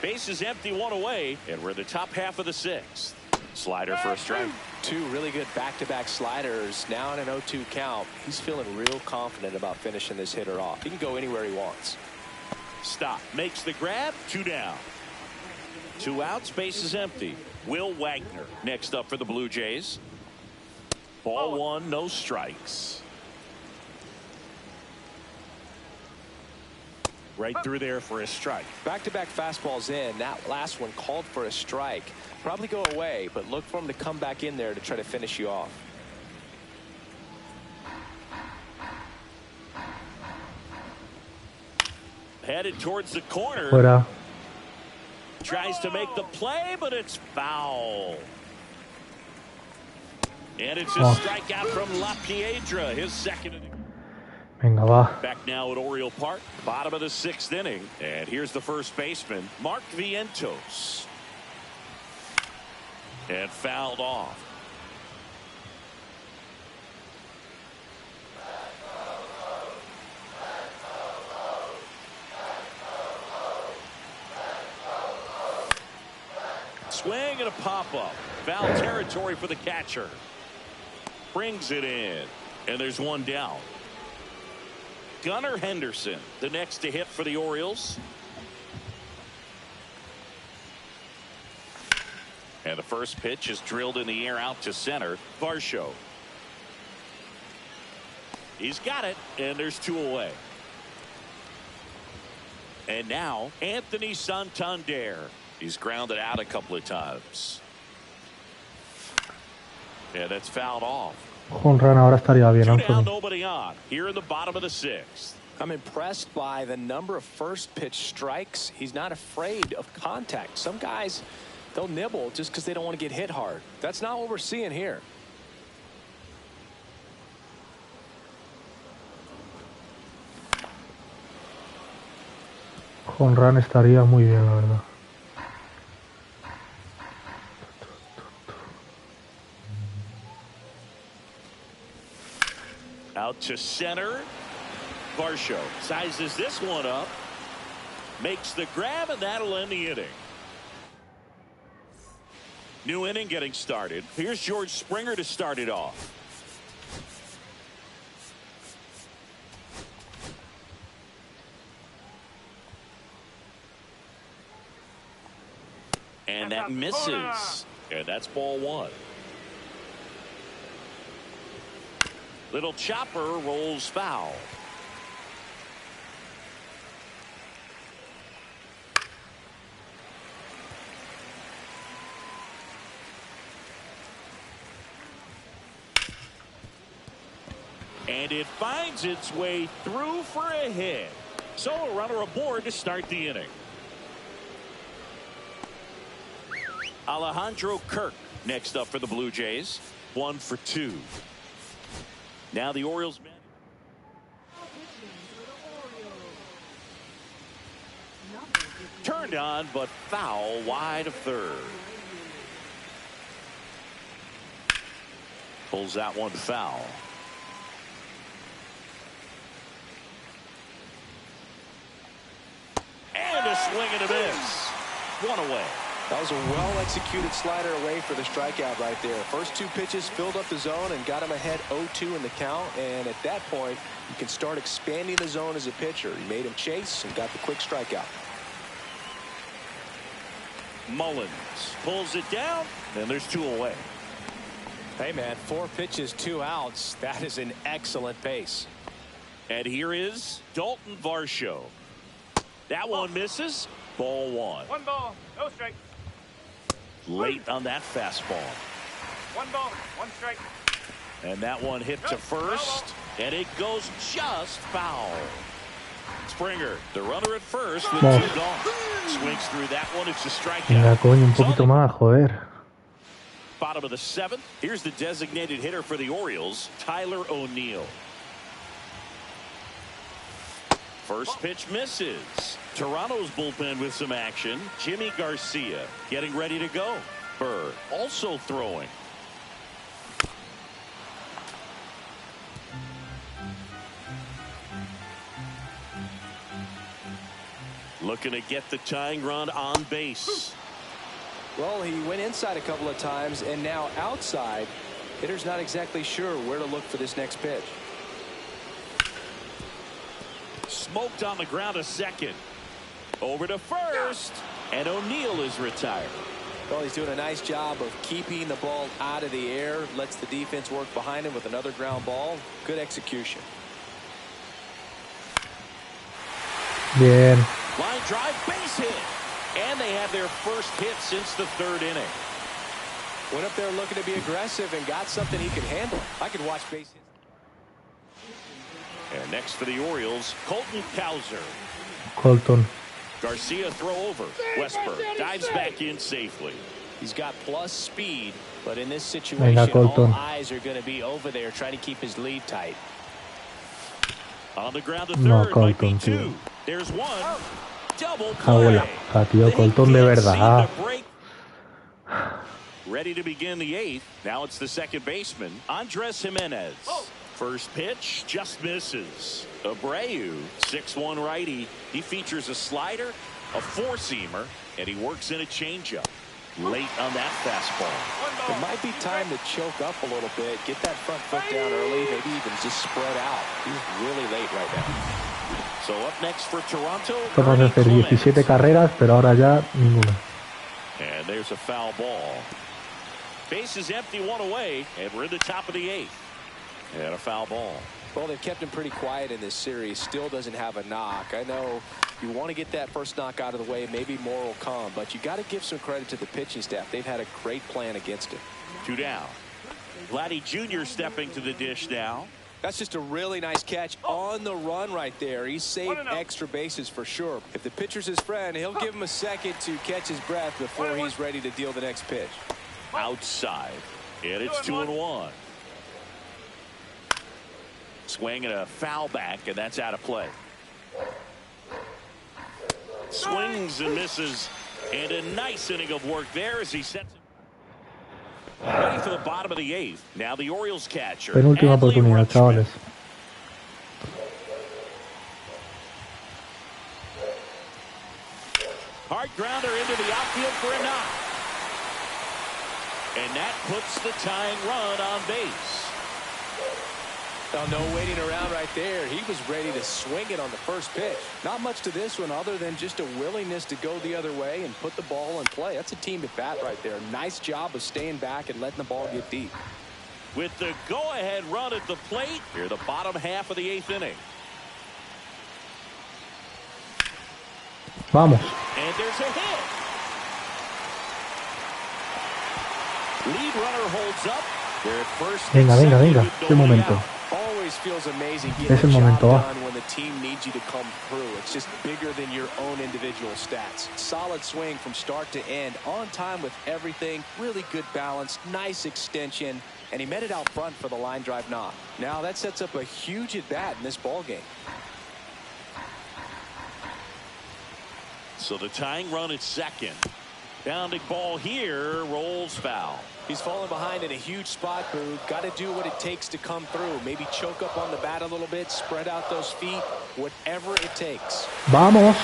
Base is empty, 1 away, and we're in the top half of the 6th. Slider for a strike. Two really good back-to-back sliders. Now in an 0-2 count. He's feeling real confident about finishing this hitter off. He can go anywhere he wants. Stop. Makes the grab. 2 down. 2 outs. Base is empty. Will Wagner next up for the Blue Jays. Ball 1. No strikes. Right through there for a strike. Back-to-back fastballs in. That last one called for a strike. Probably go away, but look for him to come back in there to try to finish you off. Headed towards the corner. Fuera. Tries to make the play, but it's foul. And it's a strikeout from La Piedra, his second inning. Venga, va. Back now at Oriole Park, bottom of the 6th inning. And here's the first baseman, Mark Vientos. And fouled off. Swing and a pop-up. Foul territory for the catcher. Brings it in. And there's 1 down. Gunnar Henderson, the next to hit for the Orioles. And the first pitch is drilled in the air out to center. Varsho. He's got it, and there's 2 away. And now, Anthony Santander. He's grounded out a couple of times. Yeah, that's fouled off. Home run ahora estaría bien, 2 down, Anthony. nobody on. Here in the bottom of the 6th. I'm impressed by the number of first pitch strikes. He's not afraid of contact. Some guys, they'll nibble just because they don't want to get hit hard. That's not what we're seeing here. Home run estaría muy bien, la verdad. Out to center. Varsho sizes this one up. Makes the grab, and that'll end the inning. New inning getting started. Here's George Springer to start it off. And that misses. And that's ball 1. Little chopper rolls foul. And it finds its way through for a hit. So a runner aboard to start the inning. Alejandro Kirk next up for the Blue Jays. 1 for 2. Now the Orioles. Turned on, but foul wide of third. Pulls that one foul. And a swing and a miss. 1 away. That was a well-executed slider away for the strikeout right there. First 2 pitches filled up the zone and got him ahead 0-2 in the count. And at that point, you can start expanding the zone as a pitcher. He made him chase and got the quick strikeout. Mullins pulls it down, and there's 2 away. Hey, man, 4 pitches, 2 outs. That is an excellent pace. And here is Dalton Varsho. That one misses. Ball 1. 1 ball, no strike. Late on that fastball. 1 ball, 1 strike. And that one hit to first, and it goes just foul. Springer, the runner at first with 2 gone. Swings through that one. It's a Venga, strikeout. coño, un poquito más, joder. Bottom of the 7th. Here's the designated hitter for the Orioles, Tyler O'Neill. First pitch misses. Toronto's bullpen with some action. Jimmy Garcia getting ready to go. Burr also throwing. Looking to get the tying run on base. Well, he went inside a couple of times, and now outside. Hitter's not exactly sure where to look for this next pitch. Smoked on the ground a second. Over to first, and O'Neill is retired. Well, he's doing a nice job of keeping the ball out of the air. Lets the defense work behind him with another ground ball. Good execution. Bien. Line drive, base hit. And they have their first hit since the third inning. Went up there looking to be aggressive and got something he could handle. I could watch base hits. And next for the Orioles, Colton Cowser. Colton. Garcia throw over. Westberg dives back in safely. He's got plus speed, but in this situation, all eyes are going to be over there trying to keep his lead tight. On the ground to third, might be two. There's one. Double play. Tío, Colton de verdad. Ready to begin the eighth. Now it's the second baseman, Andres Jimenez. First pitch just misses. Abreu, 6'1" righty. He features a slider, a four-seamer, and he works in a changeup. Late on that fastball. It might be time to choke up a little bit, get that front foot down early, maybe even just spread out. He's really late right now. So up next for Toronto. Vamos a hacer 17 carreras, pero ahora ya ninguna. And there's a foul ball. Base is empty, one away, and we're in the top of the eighth. And a foul ball. Well, they've kept him pretty quiet in this series. Still doesn't have a knock. I know you want to get that first knock out of the way. Maybe more will come. But you got to give some credit to the pitching staff. They've had a great plan against him. 2 down. Vladdy Jr. stepping to the dish now. That's just a really nice catch on the run right there. He saved extra bases for sure. If the pitcher's his friend, he'll give him a second to catch his breath before he's ready to deal the next pitch. Outside. And it's 2-1. Swing and a foul back, and that's out of play. Swings and misses, and a nice inning of work there as he sets it. Ready for the bottom of the eighth. Now the Orioles catcher. Penúltima oportunidad, chavales. Hard grounder into the outfield for a knock. And that puts the tying run on base. Well, no waiting around right there. He was ready to swing it on the first pitch. Not much to this one other than just a willingness to go the other way and put the ball in play. That's a team at bat right there. Nice job of staying back and letting the ball get deep. With the go-ahead run at the plate, here the bottom half of the eighth inning. Vamos. And there's a hit. Lead runner holds up. They're at first. Venga, venga, venga. Qué momento. Always feels amazing Es getting el the job momento. done when the team needs you to come through. It's just bigger than your own individual stats. Solid swing from start to end, on time with everything, really good balance, nice extension, and he met it out front for the line drive knock. Now that sets up a huge at bat in this ball game. So the tying run at second. Bounding ball here, rolls foul. He's falling behind in a huge spot, Boo. Got to do what it takes to come through. Maybe choke up on the bat a little bit, spread out those feet, whatever it takes. Vamos.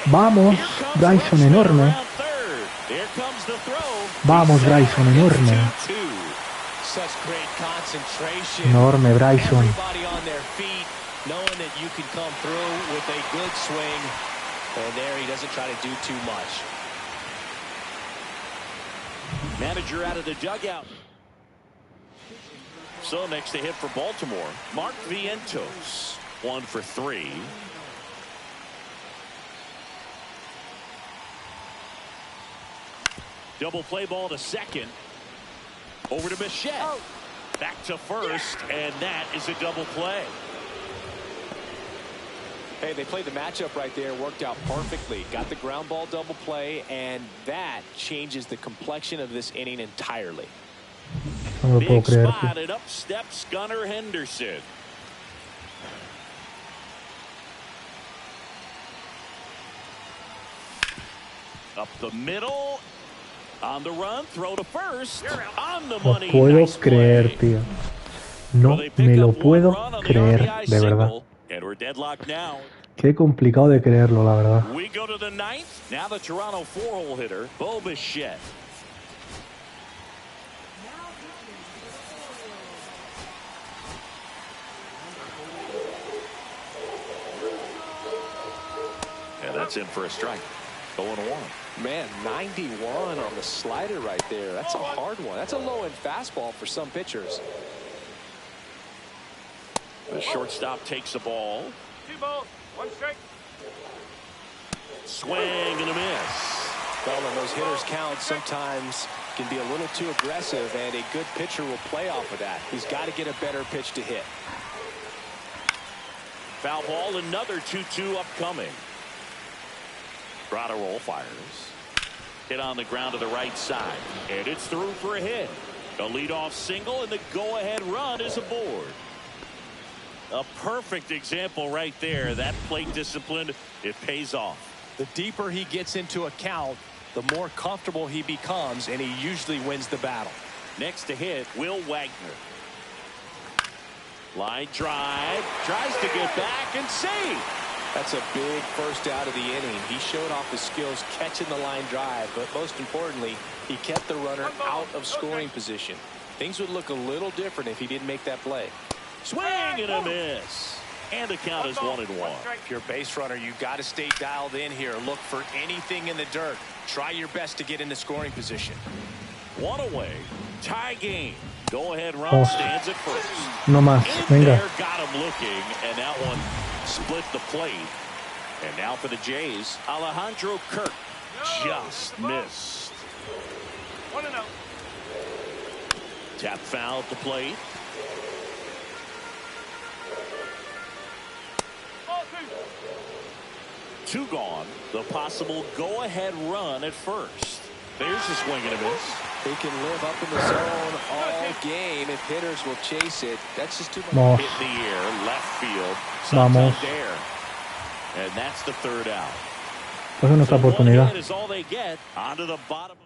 Vamos. Bryson enorme. Vamos, Bryson enorme. Such great concentration. Enorme, Bryson. Everybody on their feet, knowing that you can come through with a good swing. And there he doesn't try to do too much. Manager out of the dugout. So next to hit for Baltimore, Mark Vientos, 1 for 3. Double play ball to second. Over to Bichette. Back to first, and that is a double play. Hey, they played the matchup right there, worked out perfectly. Got the ground ball double play, and that changes the complexion of this inning entirely. No lo puedo Big creer. spot, and up steps Gunnar Henderson. Up the middle. On the run, throw to first. On the No money. puedo Nice creer, play. tío. No me lo puedo creer, de verdad. And we're We're deadlocked now. Qué complicado de creerlo, la verdad. We go to the ninth. Now the Toronto 4-hole hitter, Bo Bichette. And that's in for a strike. 0-1. Man, 91 on the slider right there. That's a hard one. That's a low-end fastball for some pitchers. The shortstop takes the ball. 2 balls, 1 strike. Swing and a miss. Well, when those hitters count, sometimes can be a little too aggressive, and a good pitcher will play off of that. He's got to get a better pitch to hit. Foul ball, another 2-2 upcoming. Grotto roll fires. Hit on the ground to the right side. And it's through for a hit. A leadoff single, and the go-ahead run is aboard. A perfect example right there. That plate discipline, it pays off. The deeper he gets into a count, the more comfortable he becomes, and he usually wins the battle. Next to hit, Will Wagner. Line drive. Tries to get back and save. That's a big first out of the inning. He showed off his skills catching the line drive, but most importantly, he kept the runner out of scoring position. Things would look a little different if he didn't make that play. Swing and a miss. And the count is 1-1. If you're a base runner, you've got to stay dialed in here. Look for anything in the dirt. Try your best to get into scoring position. 1 away. Tie game. Go ahead run stands at first. No más. In Venga. there, got him looking, and that one split the plate. And now for the Jays, Alejandro Kirk just missed. 1-0. Tap foul at the plate. Ball 2 gone. The possible go-ahead run at first. There's a swing and a miss. They can live up in the zone all game if hitters will chase it. That's just too much. Vamos. Hit in the air, left field. Vamos. Santander. And that's the 3rd out. Pues es nuestra So 1 oportunidad. hit is all they get. Onto the bottom.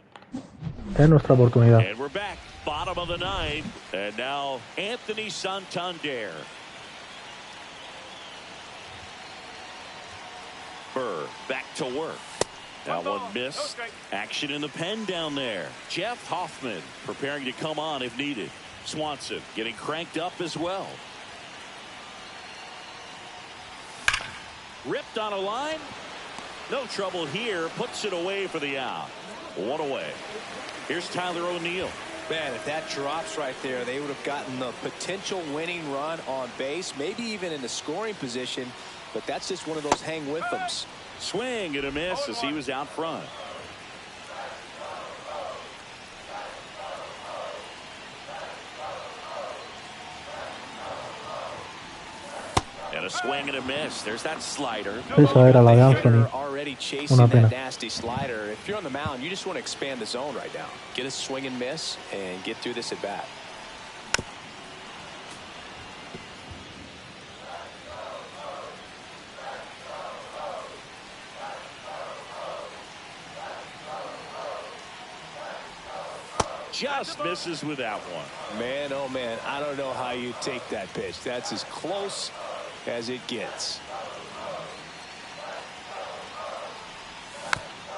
Es nuestra oportunidad. And we're back. Bottom of the 9th. And now Anthony Santander. Burr back to work. Now one miss. Action in the pen down there. Jeff Hoffman preparing to come on if needed. Swanson getting cranked up as well. Ripped on a line. No trouble here. Puts it away for the out. 1 away. Here's Tyler O'Neill. Man, if that drops right there, they would have gotten the potential winning run on base, maybe even in the scoring position. But that's just one of those hang with thems. Swing and a miss as he was out front. And a swing and a miss. There's that slider. Esa era la de Anthony. Already chasing Una that pena. nasty slider. If you're on the mound, you just want to expand the zone right now. Get a swing and miss and get through this at bat. Just misses with that one. Man, oh man, I don't know how you take that pitch. That's as close as it gets.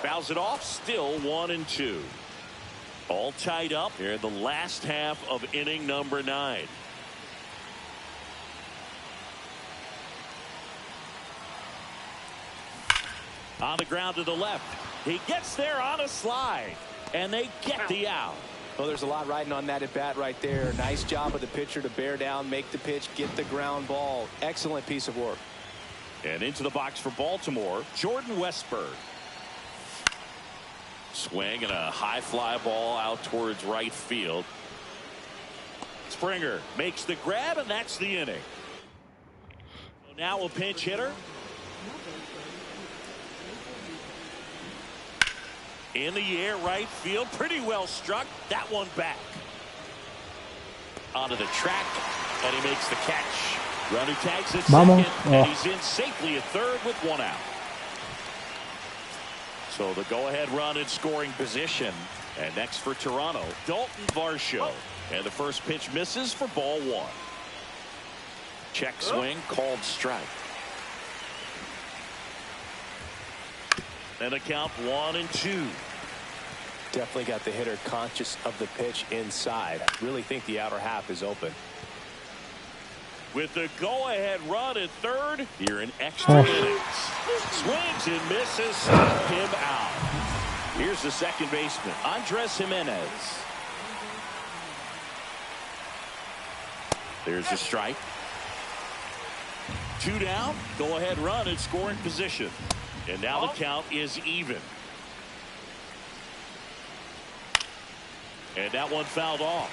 Fouls it off. Still 1-2. All tied up here in the last half of inning number 9. On the ground to the left. He gets there on a slide. And they get the out. Well, there's a lot riding on that at bat right there. Nice job of the pitcher to bear down, make the pitch, get the ground ball. Excellent piece of work. And into the box for Baltimore, Jordan Westburg. Swing and a high fly ball out towards right field. Springer makes the grab, and that's the inning. So now a pinch hitter. In the air, right field, pretty well struck. That one back. Onto the track, and he makes the catch. Runner tags at Vamos. second, and he's in safely at third with 1 out. So the go-ahead run in scoring position. And next for Toronto, Dalton Varsho. And the first pitch misses for ball 1. Check swing, called strike. And a count 1-2. Definitely got the hitter conscious of the pitch inside. I really think the outer half is open. With the go-ahead run at third, here in extra innings. Swings and misses, struck him out. Here's the second baseman, Andres Jimenez. There's a strike. 2 down, go-ahead run in scoring position. And now the count is even. And that one fouled off.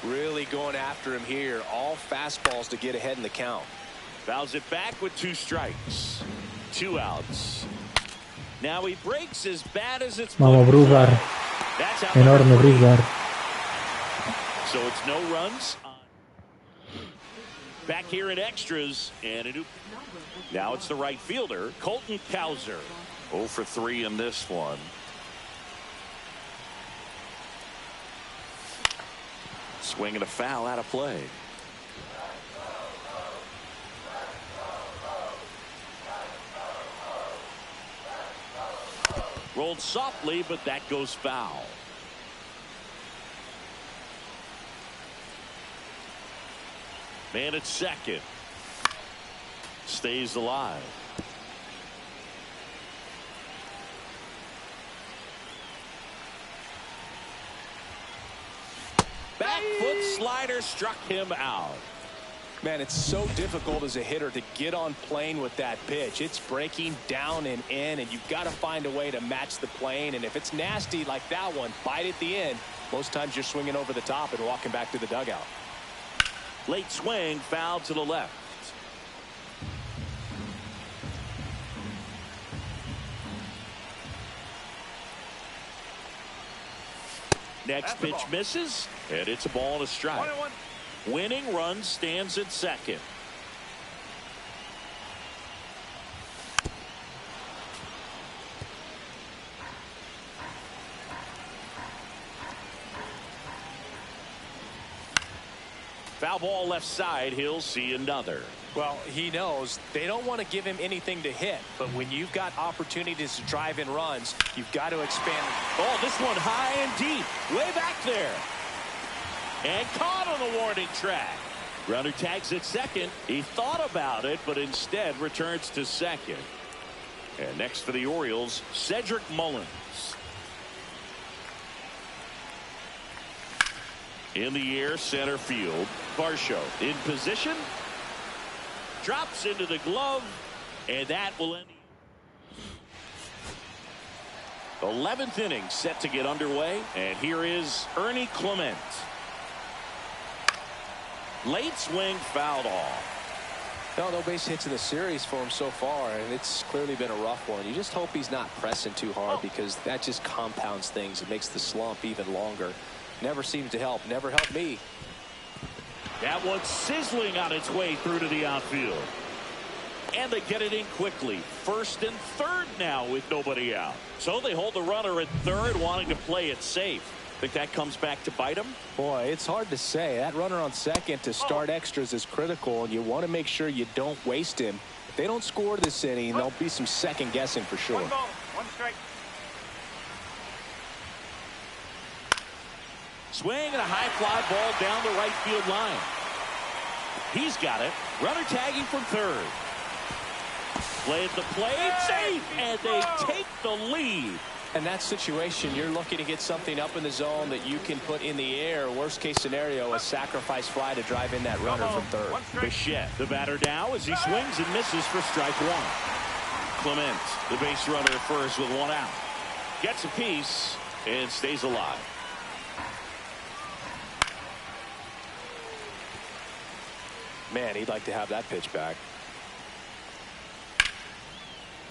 Really going after him here. All fastballs to get ahead in the count. Fouls it back with 2 strikes. 2 outs. Now he breaks as bad as it's Vamos, Brusbar. That's how Enorme, Brusbar. So it's no runs. Back here in extras. And now it's the right fielder, Colton Cowser. 0 for 3 in this one. Swing and a foul out of play. Rolled softly, but that goes foul. Man at second. Stays alive. Back foot slider struck him out. Man, it's so difficult as a hitter to get on plane with that pitch. It's breaking down and in, and you've got to find a way to match the plane. And if it's nasty like that one, bite at the end. Most times you're swinging over the top and walking back to the dugout. Late swing, foul to the left. Next pitch misses, and it's a ball and a strike. 1-1. Winning run stands at second. Foul ball left side. He'll see another. Well, he knows they don't want to give him anything to hit, but when you've got opportunities to drive in runs, you've got to expand. Oh, this one high and deep, way back there. And caught on the warning track. Runner tags at second. He thought about it, but instead returns to second. And next for the Orioles, Cedric Mullins. In the air, center field. Varsho in position. Drops into the glove, and that will end. 11th inning set to get underway, and here is Ernie Clement. Late swing fouled off. No base hits in the series for him so far, and it's clearly been a rough one. You just hope he's not pressing too hard because that just compounds things. It makes the slump even longer. Never seems to help. Never helped me. That one's sizzling on its way through to the outfield. And they get it in quickly. First and third now with nobody out. So they hold the runner at third, wanting to play it safe. Think that comes back to bite them? Boy, it's hard to say. That runner on second to start extras is critical, and you want to make sure you don't waste him. If they don't score this inning, there'll be some second guessing for sure. 1 ball, 1 strike. Swing and a high fly ball down the right field line. He's got it. Runner tagging from third. Play at the plate, safe, and they take the lead. In that situation, you're looking to get something up in the zone that you can put in the air. Worst case scenario, a sacrifice fly to drive in that runner from third. Bichette, the batter now, as he swings and misses for strike one. Clement, the base runner at first with 1 out. Gets a piece and stays alive. Man, he'd like to have that pitch back.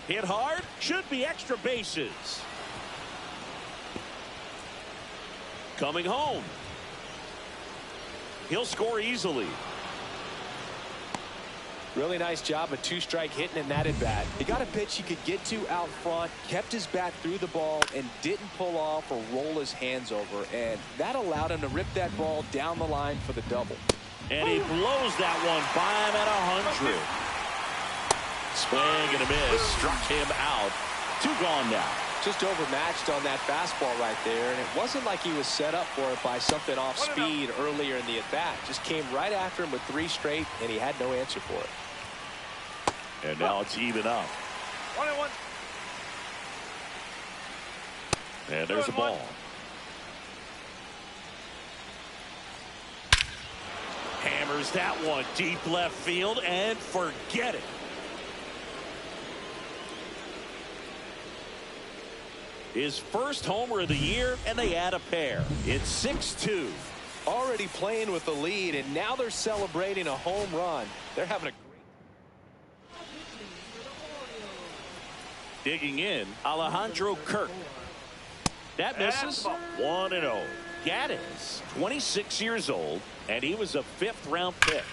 Hit hard, should be extra bases. Coming home. He'll score easily. Really nice job of 2-strike hitting in that at bat. He got a pitch he could get to out front, kept his bat through the ball, and didn't pull off or roll his hands over. And that allowed him to rip that ball down the line for the double. And he blows that one by him at 100. Swing and a miss, struck him out. 2 gone now. Just overmatched on that fastball right there, and it wasn't like he was set up for it by something off speed earlier in the at-bat. Just came right after him with 3 straight, and he had no answer for it. And now it's even up. 1-1. And there's a ball. Hammers that one deep left field and forget it. His first homer of the year, and they add a pair. It's 6-2. Already playing with the lead, and now they're celebrating a home run. They're having a great... Digging in, Alejandro Kirk. That misses. 1-0. Gaddis, 26 years old, and he was a 5th-round pick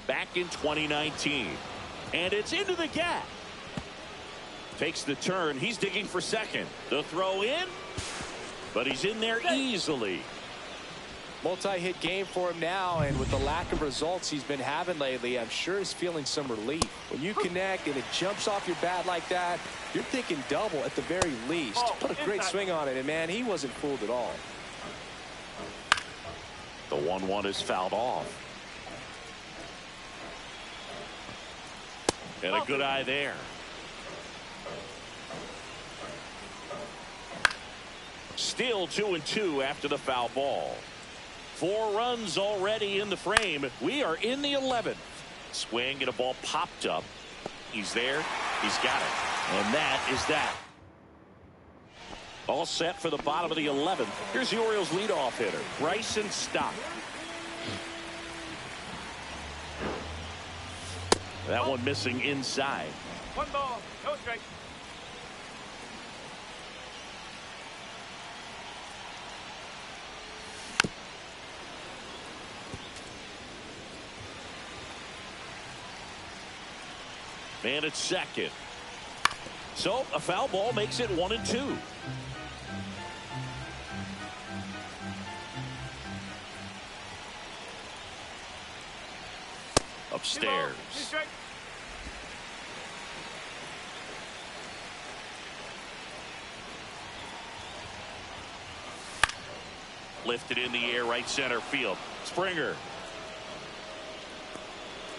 back in 2019. And it's into the gap. Takes the turn. He's digging for second. The throw in, but he's in there easily. Multi-hit game for him now, and with the lack of results he's been having lately, I'm sure he's feeling some relief. When you connect and it jumps off your bat like that, you're thinking double at the very least. Put a great swing on it, and man, he wasn't fooled at all. The 1-1 is fouled off. And a good eye there. Still 2-2 after the foul ball. 4 runs already in the frame. We are in the 11th. Swing and a ball popped up. He's there. He's got it. And that is that. All set for the bottom of the 11th. Here's the Orioles leadoff hitter, Bryson Stott. That one missing inside. 1 ball, no strike. Man at second. So a foul ball makes it 1-2. Upstairs. Lifted in the air, right center field. Springer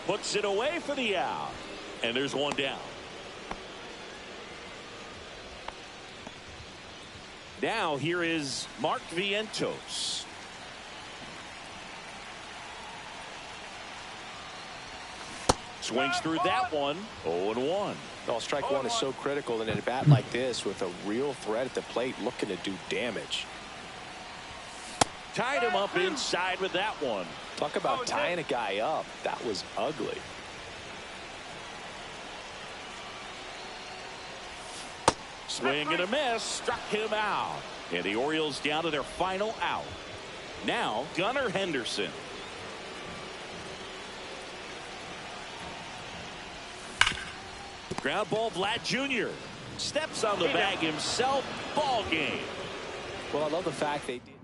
puts it away for the out. And there's one down. Now here is Mark Vientos. Swings through that one. 0-1. Well, strike one is so critical in a bat like this with a real threat at the plate looking to do damage. Tied him up inside with that one. Talk about tying a guy up. That was ugly. Swing and a miss. Struck him out. And the Orioles down to their final out. Now Gunnar Henderson. Ground ball, Vlad Jr. Steps on the bag himself. Ball game. Well, I love the fact they did.